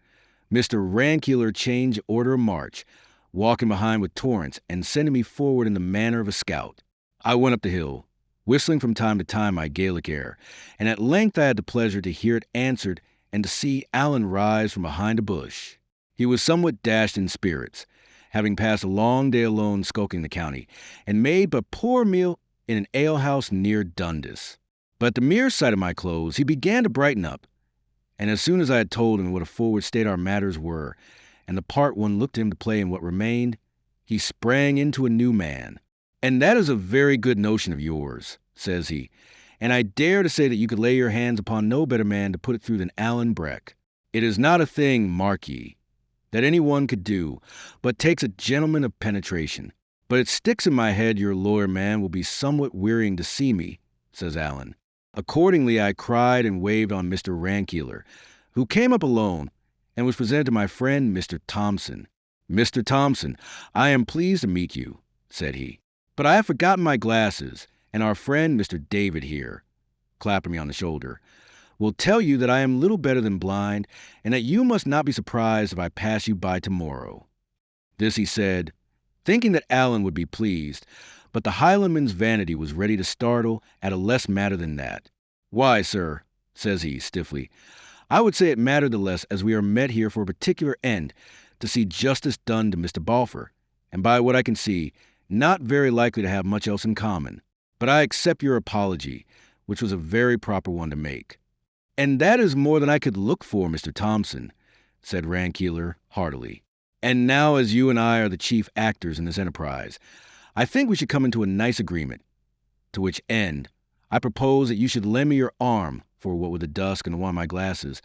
Mr. Rankeeler changed order of march, walking behind with Torrance and sending me forward in the manner of a scout. I went up the hill, whistling from time to time my Gaelic air, and at length I had the pleasure to hear it answered and to see Alan rise from behind a bush. He was somewhat dashed in spirits, having passed a long day alone skulking the county, and made but poor meal in an alehouse near Dundas. But at the mere sight of my clothes, he began to brighten up, and as soon as I had told him what a forward state our matters were, and the part one looked to him to play in what remained, he sprang into a new man. "And that is a very good notion of yours," says he, "and I dare to say that you could lay your hands upon no better man to put it through than Alan Breck. It is not a thing, mark ye, that any one could do, but takes a gentleman of penetration. But it sticks in my head your lawyer man will be somewhat wearying to see me," says Alan. Accordingly, I cried and waved on Mr. Rankeeler, who came up alone and was presented to my friend Mr. Thompson. "Mr. Thompson, I am pleased to meet you," said he, "but I have forgotten my glasses, and our friend Mr. David here," clapping me on the shoulder, "will tell you that I am little better than blind, and that you must not be surprised if I pass you by tomorrow." This he said, thinking that Alan would be pleased, but the Highlandman's vanity was ready to startle at a less matter than that. "Why, sir," says he stiffly, "I would say it mattered the less as we are met here for a particular end, to see justice done to Mr. Balfour, and by what I can see, not very likely to have much else in common. But I accept your apology, which was a very proper one to make." "And that is more than I could look for, Mr. Thompson," said Rankeeler heartily. "And now, as you and I are the chief actors in this enterprise, I think we should come into a nice agreement, to which end I propose that you should lend me your arm, for what with the dusk and the want of my glasses,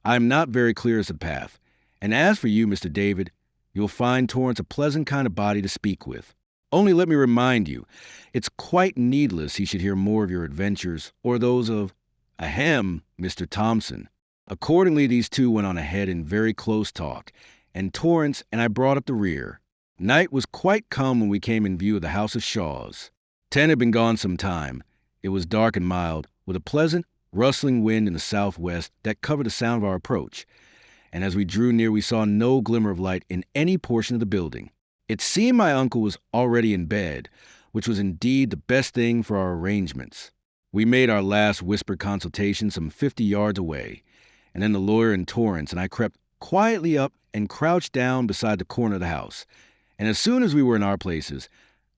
I am not very clear as to the path. And as for you, Mr. David, you'll find Torrance a pleasant kind of body to speak with. Only let me remind you, it's quite needless he should hear more of your adventures, or those of, ahem, Mr. Thompson." Accordingly, these two went on ahead in very close talk, and Torrance and I brought up the rear. Night was quite come when we came in view of the house of Shaw's. 10 had been gone some time. It was dark and mild, with a pleasant, rustling wind in the southwest that covered the sound of our approach, and as we drew near we saw no glimmer of light in any portion of the building. It seemed my uncle was already in bed, which was indeed the best thing for our arrangements. We made our last whispered consultation some 50 yards away, and then the lawyer and Torrance and I crept quietly up and crouched down beside the corner of the house. And as soon as we were in our places,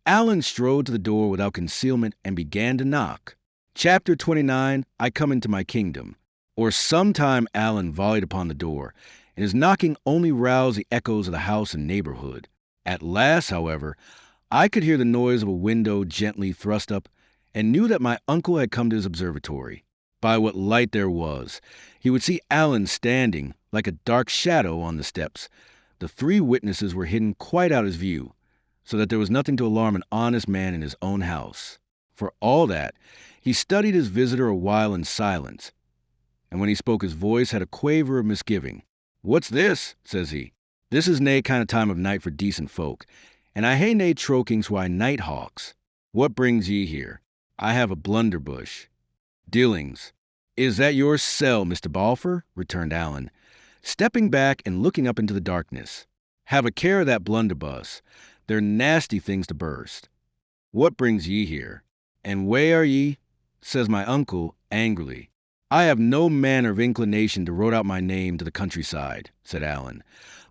Alan strode to the door without concealment and began to knock. Chapter 29, I Come Into My Kingdom. Or sometime Alan volleyed upon the door, and his knocking only roused the echoes of the house and neighborhood. At last, however, I could hear the noise of a window gently thrust up, and knew that my uncle had come to his observatory. By what light there was, he would see Alan standing like a dark shadow on the steps. The 3 witnesses were hidden quite out of his view, so that there was nothing to alarm an honest man in his own house. For all that, he studied his visitor a while in silence, and when he spoke his voice had a quaver of misgiving. "What's this?" says he. "This is nae kind of time of night for decent folk, and I hae nae trokings why night hawks. What brings ye here?" "I have a blunderbush." "Dealings. Is that your cell, Mr. Balfour?" returned Alan, stepping back and looking up into the darkness. "Have a care of that blunderbuss. They're nasty things to burst. What brings ye here? And where are ye?" says my uncle angrily. "I have no manner of inclination to rout out my name to the countryside," said Alan.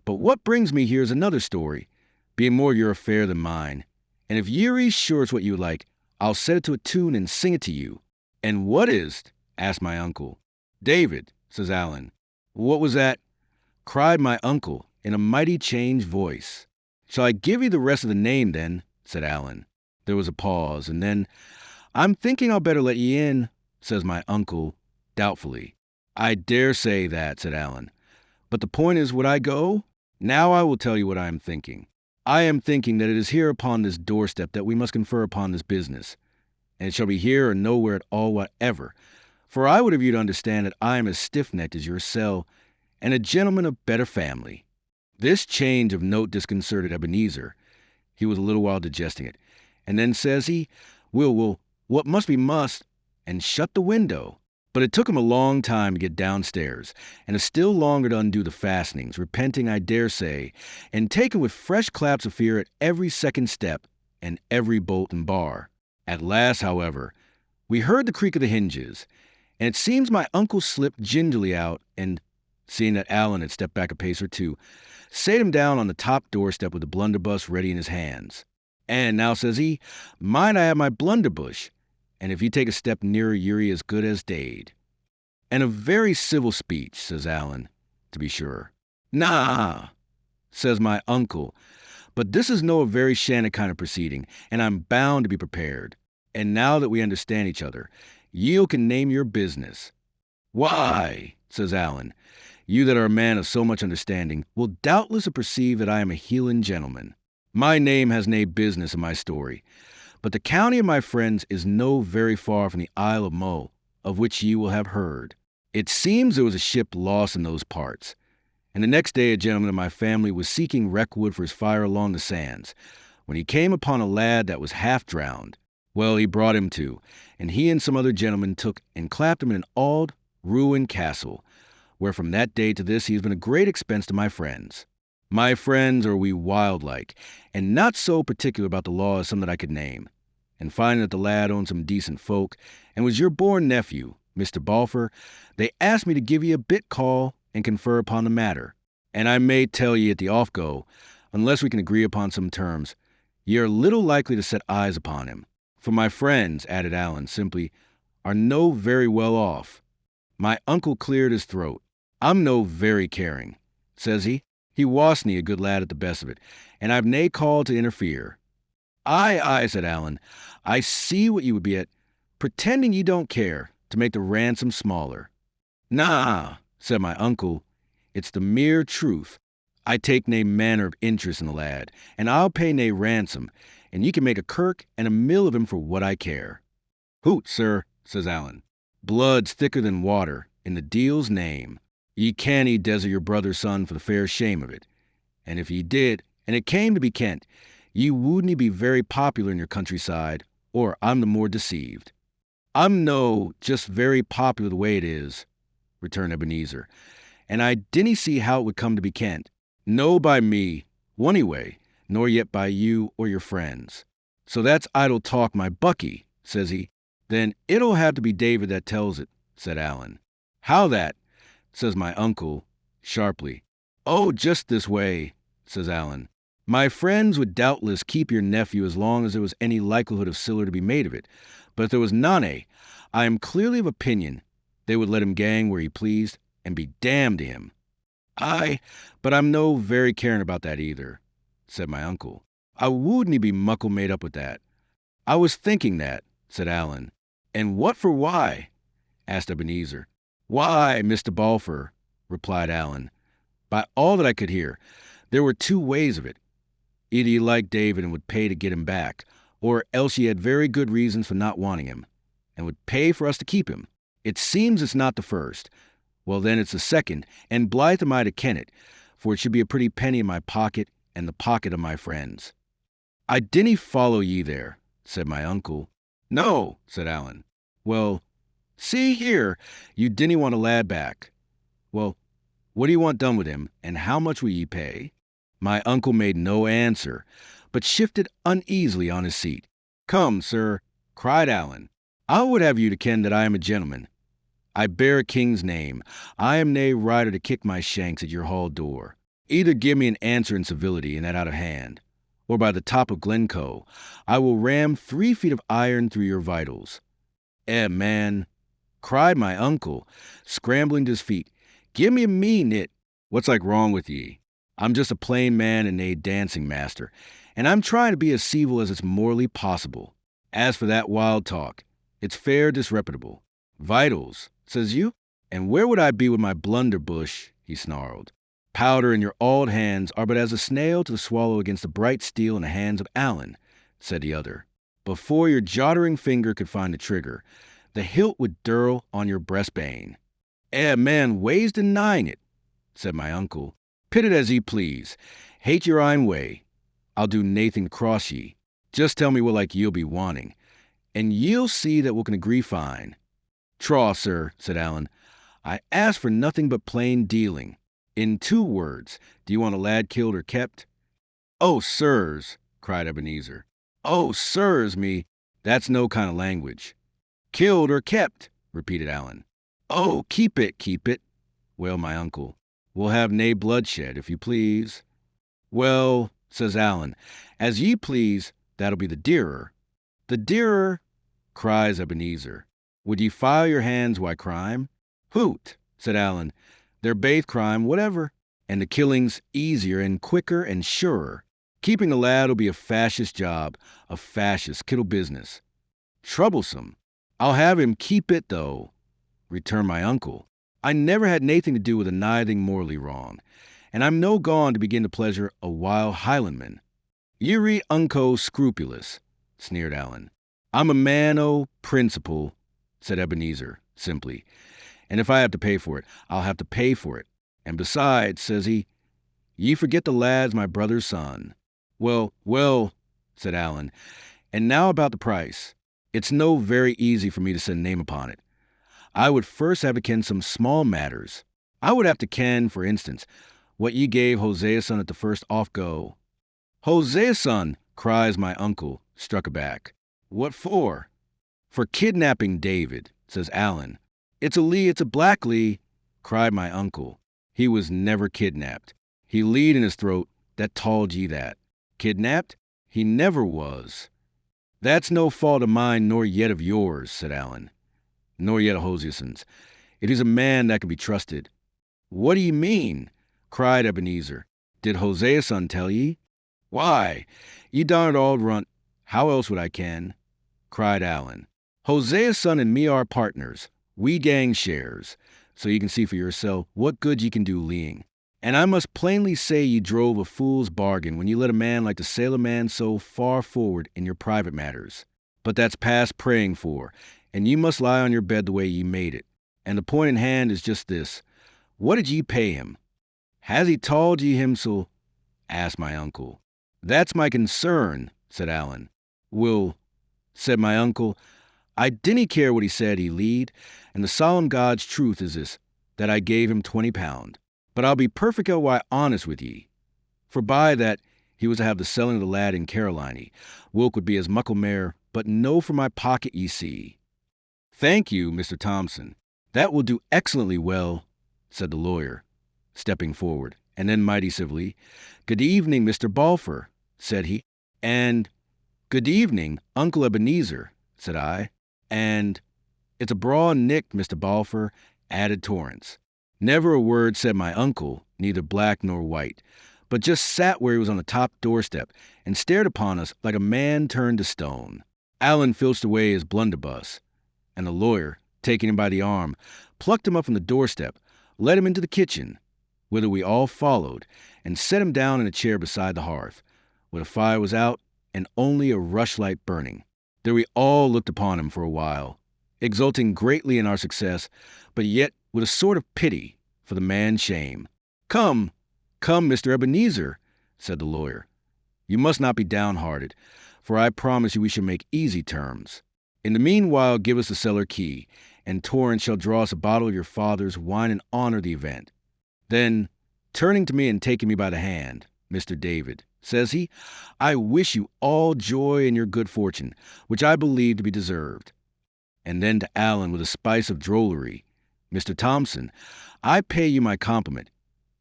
"But what brings me here is another story, being more your affair than mine. And if ye're sure it's what you like, I'll set it to a tune and sing it to you." "And what is't?" asked my uncle. "David," says Alan. "What was that?" cried my uncle in a mighty changed voice. "Shall I give you the rest of the name, then?" said Alan. There was a pause, and then, "I'm thinking I'll better let ye in," says my uncle doubtfully. "I dare say that," said Alan. "But the point is, would I go? Now I will tell you what I am thinking. I am thinking that it is here upon this doorstep that we must confer upon this business, and it shall be here or nowhere at all whatever, for I would have you to understand that I am as stiff-necked as your cell, and a gentleman of better family." This change of note disconcerted Ebenezer. He was a little while digesting it, and then says he, Will, what must be must," and shut the window. But it took him a long time to get downstairs, and a still longer to undo the fastenings, repenting, I dare say, and taken with fresh claps of fear at every second step and every bolt and bar. At last, however, we heard the creak of the hinges, and it seems my uncle slipped gingerly out and, seeing that Alan had stepped back a pace or two, sate him down on the top doorstep with the blunderbuss ready in his hands. "And now," says he, "mind I have my blunderbush, and if you take a step nearer, you're as good as dade." "And a very civil speech," says Alan, to be sure. "Nah," says my uncle, But this is no a very shanty kind of proceeding, and I'm bound to be prepared. And now that we understand each other, you can name your business. Why, says Alan, you that are a man of so much understanding will doubtless perceive that I am a Hieland gentleman. My name has nae business in my story, but the county of my friends is no very far from the Isle of Mull, of which ye will have heard. It seems there was a ship lost in those parts, and the next day a gentleman of my family was seeking wreckwood for his fire along the sands, when he came upon a lad that was half drowned. Well, he brought him to, and he and some other gentlemen took and clapped him in an auld, ruined castle, where from that day to this he has been a great expense to my friends. My friends are we wild-like, and not so particular about the law as some that I could name. And finding that the lad owned some decent folk, and was your born nephew, Mr. Balfour, they asked me to give ye a bit call and confer upon the matter. And I may tell ye at the off-go, unless we can agree upon some terms, ye are little likely to set eyes upon him. For my friends, added Alan simply, are no very well off. My uncle cleared his throat. I'm no very caring, says he. He wasn't a good lad at the best of it, and I've nae call to interfere. Aye, said Alan, I see what you would be at, pretending ye don't care, to make the ransom smaller. Nah, said my uncle, it's the mere truth. I take nae manner of interest in the lad, and I'll pay nae ransom, and ye can make a kirk and a mill of him for what I care. Hoot, sir, says Alan. Blood's thicker than water, in the deal's name. Ye canny desert your brother's son for the fair shame of it. And if ye did, and it came to be kent, ye wouldn't be very popular in your countryside, or I'm the more deceived. I'm no just very popular the way it is, returned Ebenezer, and I dinna see how it would come to be kent. No by me, one way, nor yet by you or your friends. So that's idle talk, my bucky, says he. Then it'll have to be David that tells it, said Alan. How that? Says my uncle, sharply. Oh, just this way, says Alan. My friends would doubtless keep your nephew as long as there was any likelihood of siller to be made of it, but if there was none, I am clearly of opinion they would let him gang where he pleased, and be damned to him. Aye, but I'm no very caring about that either, said my uncle. I wouldn't be muckle made up with that. I was thinking that, said Alan. And what for why? Asked Ebenezer. Why, Mr. Balfour, replied Alan. By all that I could hear, there were two ways of it. Either you liked David and would pay to get him back, or else ye had very good reasons for not wanting him, and would pay for us to keep him. It seems it's not the first. Well, then it's the second, and blithe am I to ken it, for it should be a pretty penny in my pocket and the pocket of my friends. I dinna follow ye there, said my uncle. No, said Alan. Well, see here, you dinna want a lad back. Well, what do you want done with him, and how much will ye pay? My uncle made no answer, but shifted uneasily on his seat. Come, sir, cried Alan. I would have you to ken that I am a gentleman. I bear a king's name. I am nae rider to kick my shanks at your hall door. Either give me an answer in civility and that out of hand, or by the top of Glencoe, I will ram 3 feet of iron through your vitals. Man, cried my uncle, scrambling to his feet, give me a nit. What's like wrong with ye? I'm just a plain man and a dancing master, and I'm trying to be as civil as it's morally possible. As for that wild talk, it's fair disreputable. Vitals, says you? And where would I be with my blunderbush? He snarled. Powder in your auld hands are but as a snail to the swallow against the bright steel in the hands of Alan, said the other. Before your jottering finger could find the trigger, the hilt would dirl on your breastbane. Man, ways denying it, said my uncle. Pit it as ye please. Hate your own way. I'll do naething to cross ye. Just tell me what like ye'll be wanting, and ye'll see that we can agree fine. Troth, sir, said Alan, I ask for nothing but plain dealing. In 2 words, do you want a lad killed or kept? Oh, sirs, cried Ebenezer. Oh, sirs, me, that's no kind of language. Killed or kept, repeated Alan. Oh, keep it, wailed my uncle. We'll have nae bloodshed, if you please. Well, says Alan, as ye please, that'll be the dearer. The dearer, cries Ebenezer. Would ye file your hands why crime? Hoot, said Alan, they're baith crime, whatever, and the killing's easier and quicker and surer. Keeping the lad'll be a fascist job, a fascist kittle business. Troublesome. I'll have him keep it, though, returned my uncle. I never had naething to do with a nithing morally wrong, and I'm no gone to begin to pleasure a wild Highlandman. You read unco scrupulous, sneered Alan. I'm a man o' principle, said Ebenezer, simply, and if I have to pay for it, I'll have to pay for it. And besides, says he, ye forget the lad's my brother's son. Well, said Alan, and now about the price. It's no very easy for me to set a name upon it. I would first have to ken some small matters. I would have to ken, for instance, what ye gave Hosea's son at the first off-go. Hosea's son, cries my uncle, struck aback. What for? For kidnapping David, says Alan. It's a black lee, cried my uncle. He was never kidnapped. He lead in his throat, that told ye that. Kidnapped? He never was. That's no fault of mine nor yet of yours, said Alan. Nor yet of Hoseason's. It is a man that can be trusted. What do ye mean? Cried Ebenezer. Did Hosea's son tell ye? Why, ye darned old runt, how else would I ken? Cried Alan. Hosea's son and me are partners. We gang shares, so ye can see for yourself what good ye can do leeing. And I must plainly say ye drove a fool's bargain when ye let a man like to sail a man so far forward in your private matters. But that's past praying for, and ye must lie on your bed the way ye made it. And the point in hand is just this. What did ye pay him? Has he told ye him so? Asked my uncle. That's my concern, said Alan. Will, said my uncle, I didn't care what he said, he lead, and the solemn God's truth is this, that I gave him £20. But I'll be perfect honest with ye. For by that he was to have the selling of the lad in Caroliny. Wilk would be as muckle mair, but no for my pocket, ye see. Thank you, Mr. Thompson. That will do excellently well, said the lawyer, stepping forward, and then mighty civilly, Good evening, Mr. Balfour, said he. And good evening, Uncle Ebenezer, said I. And it's a braw nick, Mr. Balfour, added Torrance. Never a word said my uncle, neither black nor white, but just sat where he was on the top doorstep and stared upon us like a man turned to stone. Alan filched away his blunderbuss, and the lawyer, taking him by the arm, plucked him up from the doorstep, led him into the kitchen, whither we all followed, and set him down in a chair beside the hearth, where the fire was out and only a rushlight burning. There we all looked upon him for a while, exulting greatly in our success, but yet with a sort of pity for the man's shame. Come, Mr. Ebenezer, said the lawyer. You must not be downhearted, for I promise you we shall make easy terms. In the meanwhile, give us the cellar key, and Torrance shall draw us a bottle of your father's wine and honor the event. Then, turning to me and taking me by the hand, Mr. David, says he, I wish you all joy in your good fortune, which I believe to be deserved. And then to Alan with a spice of drollery, Mr. Thompson, I pay you my compliment.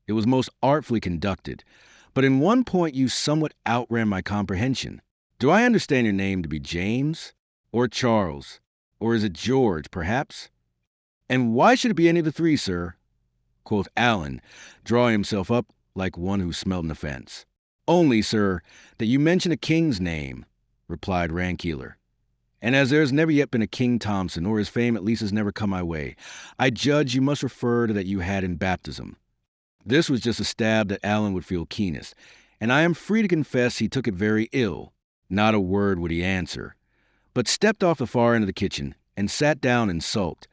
It was most artfully conducted, but in one point you somewhat outran my comprehension. Do I understand your name to be James, or Charles, or is it George, perhaps? And why should it be any of the three, sir? Quoth Alan, drawing himself up like one who smelled an offense. Only, sir, that you mention a king's name, replied Rankeeler. And as there has never yet been a King Thompson, or his fame at least has never come my way, I judge you must refer to that you had in baptism. This was just a stab that Alan would feel keenest, and I am free to confess he took it very ill. Not a word would he answer, but stepped off the far end of the kitchen and sat down and sulked,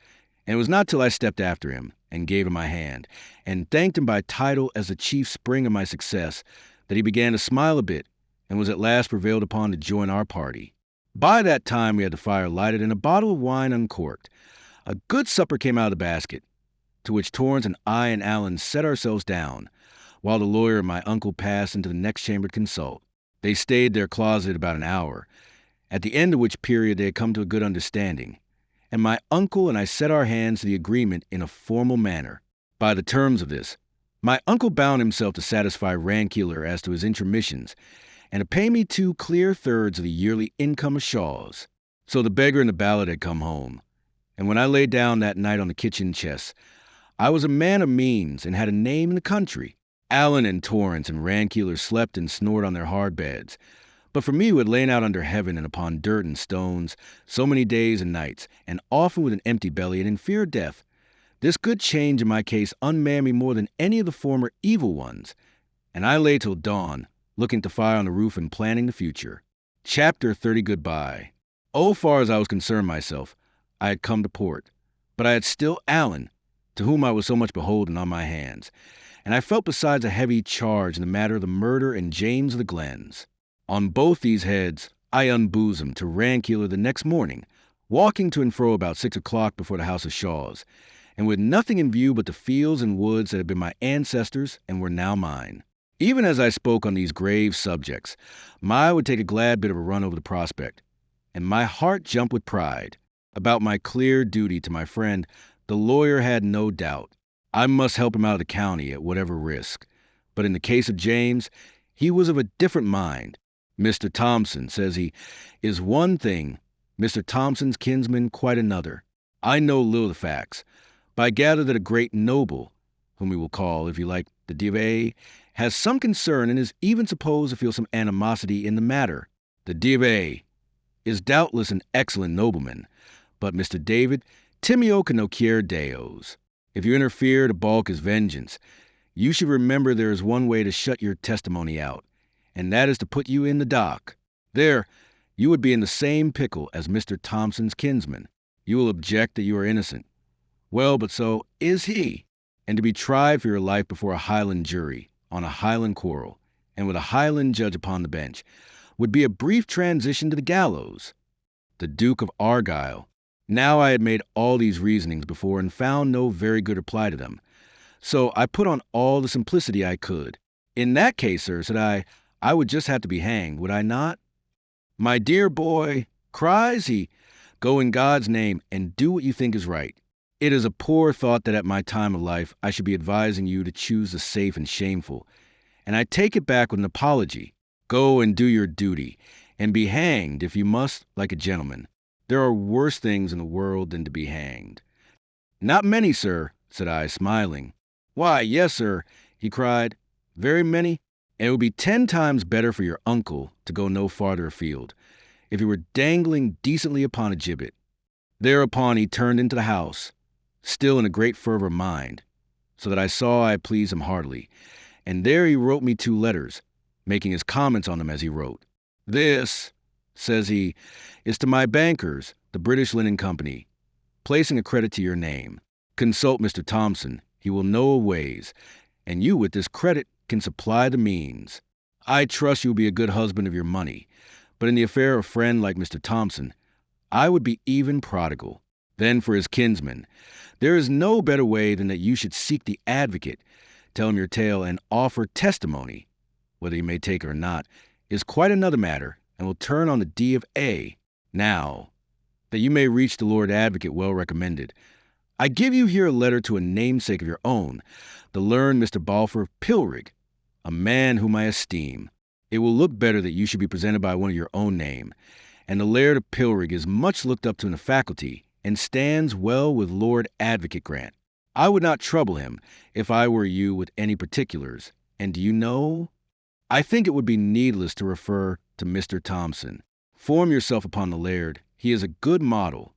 and it was not till I stepped after him and gave him my hand, and thanked him by title as the chief spring of my success, that he began to smile a bit, and was at last prevailed upon to join our party. By that time we had the fire lighted and a bottle of wine uncorked. A good supper came out of the basket, to which Torrance and I and Alan set ourselves down, while the lawyer and my uncle passed into the next chamber to consult. They stayed there closeted about an hour, at the end of which period they had come to a good understanding, and my uncle and I set our hands to the agreement in a formal manner. By the terms of this, my uncle bound himself to satisfy Rankeeler as to his intermissions, and to pay me 2 clear thirds of the yearly income of Shaw's. So the beggar and the ballad had come home, and when I lay down that night on the kitchen chest, I was a man of means and had a name in the country. Alan and Torrance and Rankeeler slept and snored on their hard beds. But for me, who had lain out under heaven and upon dirt and stones so many days and nights, and often with an empty belly and in fear of death, this good change in my case unmanned me more than any of the former evil ones, and I lay till dawn, looking to fire on the roof and planning the future. Chapter 30 Goodbye. Oh, far as I was concerned myself, I had come to port, but I had still Alan, to whom I was so much beholden, on my hands, and I felt besides a heavy charge in the matter of the murder and James of the Glens. On both these heads I unbosomed to Rankeeler the next morning, walking to and fro about 6 o'clock before the house of Shaw's, and with nothing in view but the fields and woods that had been my ancestors' and were now mine. Even as I spoke on these grave subjects, my eye would take a glad bit of a run over the prospect, and my heart jumped with pride. About my clear duty to my friend, the lawyer had no doubt. I must help him out of the county at whatever risk. But in the case of James, he was of a different mind. Mr. Thompson, says he, is one thing, Mr. Thompson's kinsman quite another. I know little of the facts, but I gather that a great noble, whom we will call, if you like, the Dive, has some concern and is even supposed to feel some animosity in the matter. The Dive is doubtless an excellent nobleman, but Mr. David, timeo conociere Deos. If you interfere to balk his vengeance, you should remember there is one way to shut your testimony out, and that is to put you in the dock. There, you would be in the same pickle as Mr. Thompson's kinsman. You will object that you are innocent. Well, but so is he, and to be tried for your life before a Highland jury, on a Highland quarrel, and with a Highland judge upon the bench, would be a brief transition to the gallows. The Duke of Argyll. Now I had made all these reasonings before and found no very good reply to them. So I put on all the simplicity I could. In that case, sir, said I would just have to be hanged, would I not? My dear boy, cries he, go in God's name and do what you think is right. It is a poor thought that at my time of life I should be advising you to choose the safe and shameful, and I take it back with an apology. Go and do your duty, and be hanged if you must, like a gentleman. There are worse things in the world than to be hanged. Not many, sir, said I, smiling. Why, yes, sir, he cried, very many, and it would be 10 times better for your uncle to go no farther afield, if he were dangling decently upon a gibbet. Thereupon he turned into the house, still in a great fervor of mind, so that I saw I pleased him heartily, and there he wrote me 2 letters, making his comments on them as he wrote. This, says he, is to my bankers, the British Linen Company, placing a credit to your name. Consult Mr. Thompson, he will know of ways, and you with this credit can supply the means. I trust you will be a good husband of your money, but in the affair of a friend like Mr. Thompson, I would be even prodigal. Then for his kinsman, there is no better way than that you should seek the advocate, tell him your tale, and offer testimony. Whether he may take it or not is quite another matter, and will turn on the D of A. Now, that you may reach the Lord Advocate well recommended, I give you here a letter to a namesake of your own, the learned Mr. Balfour of Pilrig, a man whom I esteem. It will look better that you should be presented by one of your own name, and the Laird of Pilrig is much looked up to in the faculty, and stands well with Lord Advocate Grant. I would not trouble him, if I were you, with any particulars. And do you know? I think it would be needless to refer to Mr. Thompson. Form yourself upon the Laird. He is a good model.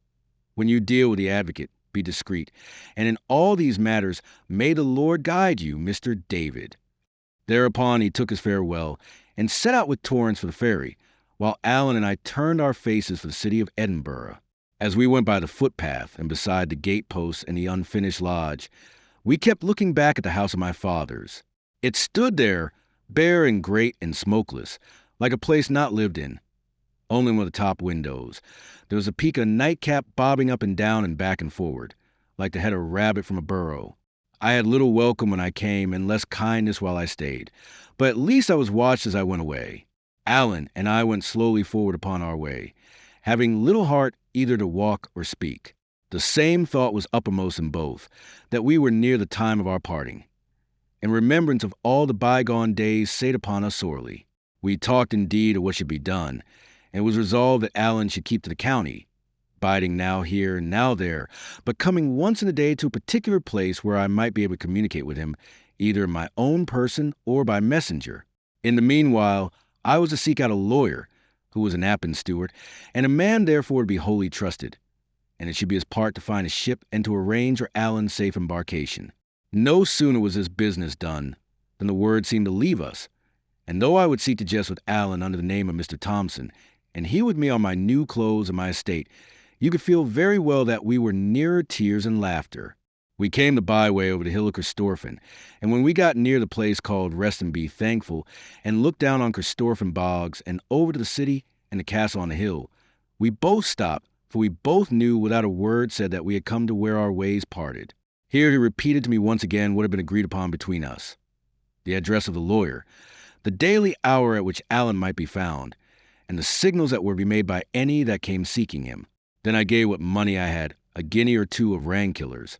When you deal with the advocate, be discreet, and in all these matters may the Lord guide you, Mr. David. Thereupon he took his farewell, and set out with Torrance for the ferry, while Alan and I turned our faces for the city of Edinburgh. As we went by the footpath and beside the gateposts and the unfinished lodge, we kept looking back at the house of my fathers. It stood there, bare and great and smokeless, like a place not lived in. Only one of the top windows, there was a peak of a nightcap bobbing up and down and back and forward, like the head of a rabbit from a burrow. I had little welcome when I came and less kindness while I stayed, but at least I was watched as I went away. Alan and I went slowly forward upon our way, having little heart either to walk or speak. The same thought was uppermost in both, that we were near the time of our parting. In remembrance of all the bygone days sate upon us sorely. We talked indeed of what should be done, and it was resolved that Alan should keep to the county, biding now here and now there, but coming once in a day to a particular place where I might be able to communicate with him either in my own person or by messenger. In the meanwhile, I was to seek out a lawyer, who was an Appin steward, and a man therefore to be wholly trusted, and it should be his part to find a ship and to arrange for Alan's safe embarkation. No sooner was this business done than the word seemed to leave us, and though I would seek to jest with Alan under the name of Mr. Thompson, and he with me on my new clothes and my estate, you could feel very well that we were nearer tears and laughter. We came the byway over the hill of Christorfen, and when we got near the place called Rest and Be Thankful, and looked down on Christorfen bogs and over to the city and the castle on the hill, we both stopped, for we both knew without a word said that we had come to where our ways parted. Here he repeated to me once again what had been agreed upon between us: the address of the lawyer, the daily hour at which Alan might be found, and the signals that were to be made by any that came seeking him. Then I gave what money I had, a guinea or two of rankillers,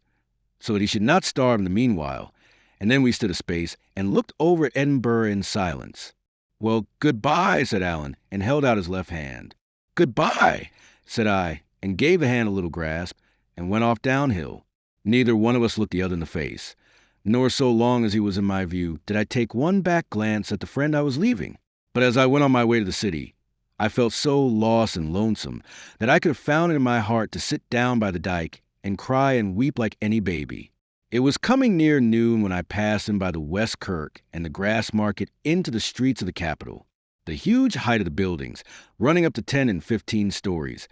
so that he should not starve in the meanwhile, and then we stood a space and looked over at Edinburgh in silence. "Well, good-bye," said Alan, and held out his left hand. "Good-bye," said I, and gave the hand a little grasp, and went off downhill. Neither one of us looked the other in the face, nor so long as he was in my view did I take one back glance at the friend I was leaving. But as I went on my way to the city, I felt so lost and lonesome that I could have found it in my heart to sit down by the dike and cry and weep like any baby. It was coming near noon when I passed in by the West Kirk and the Grass Market into the streets of the capital. The huge height of the buildings, running up to 10 and 15 stories,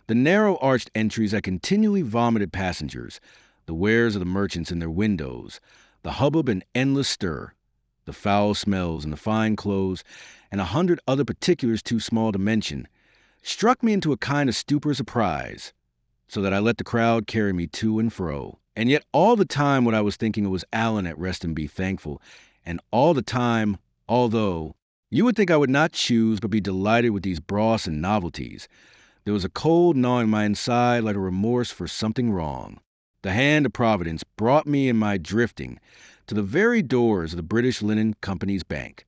the narrow arched entries that continually vomited passengers, the wares of the merchants in their windows, the hubbub and endless stir, the foul smells and the fine clothes, and 100 other particulars too small to mention, struck me into a kind of stupor of surprise, so that I let the crowd carry me to and fro. And yet all the time what I was thinking was Alan at Rest and Be Thankful, and all the time, although you would think I would not choose but be delighted with these broths and novelties, there was a cold gnawing my inside like a remorse for something wrong. The hand of Providence brought me in my drifting to the very doors of the British Linen Company's bank.